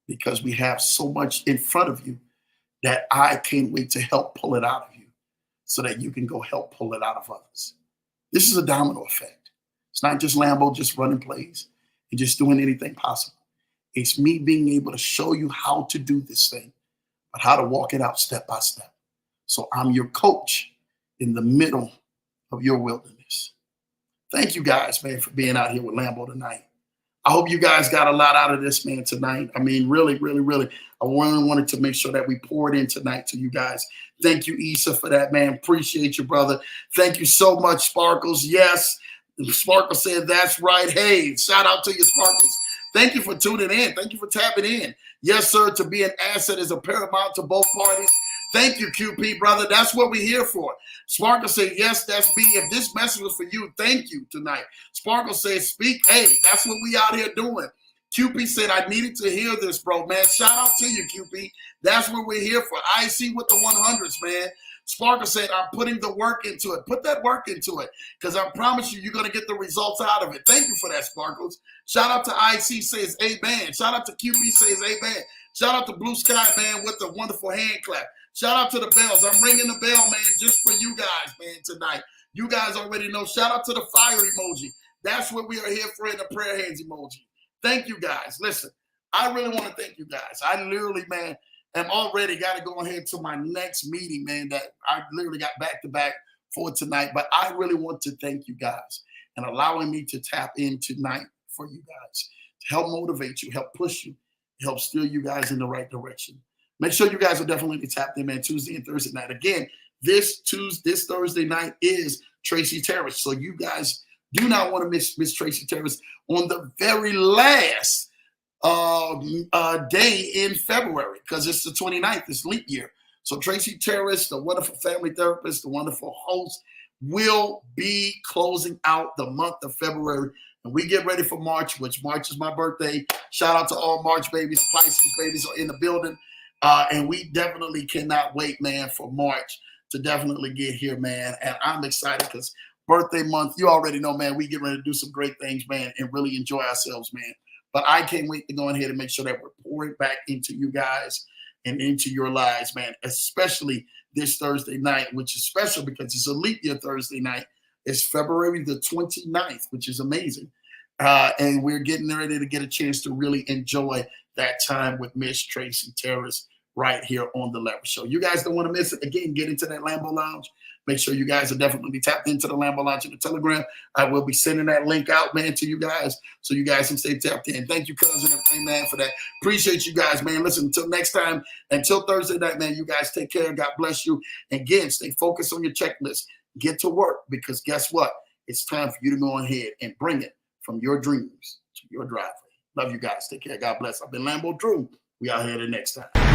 Because we have so much in front of you that I can't wait to help pull it out of you so that you can go help pull it out of others. This is a domino effect. It's not just Lambo just running plays and just doing anything possible. It's me being able to show you how to do this thing, but how to walk it out step by step. So I'm your coach in the middle of your wilderness. Thank you guys, man, for being out here with Lambo tonight. I hope you guys got a lot out of this, man, tonight. I mean, really, really, really, I really wanted to make sure that we poured in tonight to you guys. Thank you, Issa, for that, man. Appreciate you, brother. Thank you so much, Sparkles. Yes, Sparkles said that's right. Hey, shout out to you, Sparkles. Thank you for tuning in. Thank you for tapping in. Yes, sir, to be an asset is a paramount to both parties. Thank you, QP, brother. That's what we're here for. Sparkle said, yes, that's me. If this message was for you, thank you tonight. Sparkle said, speak. Hey, that's what we out here doing. QP said, I needed to hear this, bro, man. Shout out to you, QP. That's what we're here for. I see with the 100s, man. Sparkle said, I'm putting the work into it. Put that work into it because I promise you, you're going to get the results out of it. Thank you for that, Sparkles. Shout out to IC says, amen. Shout out to QP says, amen. Shout out to Blue Sky, man, with the wonderful hand clap. Shout out to the bells. I'm ringing the bell, man, just for you guys, man, tonight. You guys already know. Shout out to the fire emoji. That's what we are here for in the prayer hands emoji. Thank you, guys. Listen, I really want to thank you guys. I literally, man, am already got to go ahead to my next meeting, man, that I literally got back-to-back for tonight. But I really want to thank you guys and allowing me to tap in tonight for you guys to help motivate you, help push you, help steer you guys in the right direction. Make sure you guys are definitely tapped in, man, Tuesday and Thursday night. Again, this Thursday night is Tracy Terrace. So you guys do not want to miss Tracy Terrace on the very last day in February because it's the 29th, it's leap year. So Tracy Terrace, the wonderful family therapist, the wonderful host, will be closing out the month of February. And we get ready for March, which March is my birthday. Shout out to all March babies, Pisces babies are in the building. And we definitely cannot wait, man, for March to definitely get here, man. And I'm excited because birthday month, you already know, man, we get ready to do some great things, man, and really enjoy ourselves, man. But I can't wait to go in here and make sure that we're pouring back into you guys and into your lives, man, especially this Thursday night, which is special because it's a leap year Thursday night. It's February the 29th, which is amazing. And we're getting ready to get a chance to really enjoy that time with Miss Tracy Terrace right here on the Leverage Show. You guys don't want to miss it. Again, get into that Lambo Lounge. Make sure you guys are definitely tapped into the Lambo Lounge in the Telegram. I will be sending that link out, man, to you guys so you guys can stay tapped in. Thank you, cousin, and everything, man, for that. Appreciate you guys, man. Listen, until next time, until Thursday night, man, you guys take care. God bless you. Again, stay focused on your checklist. Get to work because guess what? It's time for you to go ahead and bring it from your dreams to your driveway. Love you guys. Take care. God bless. I've been Lambo Drew. We out here the next time.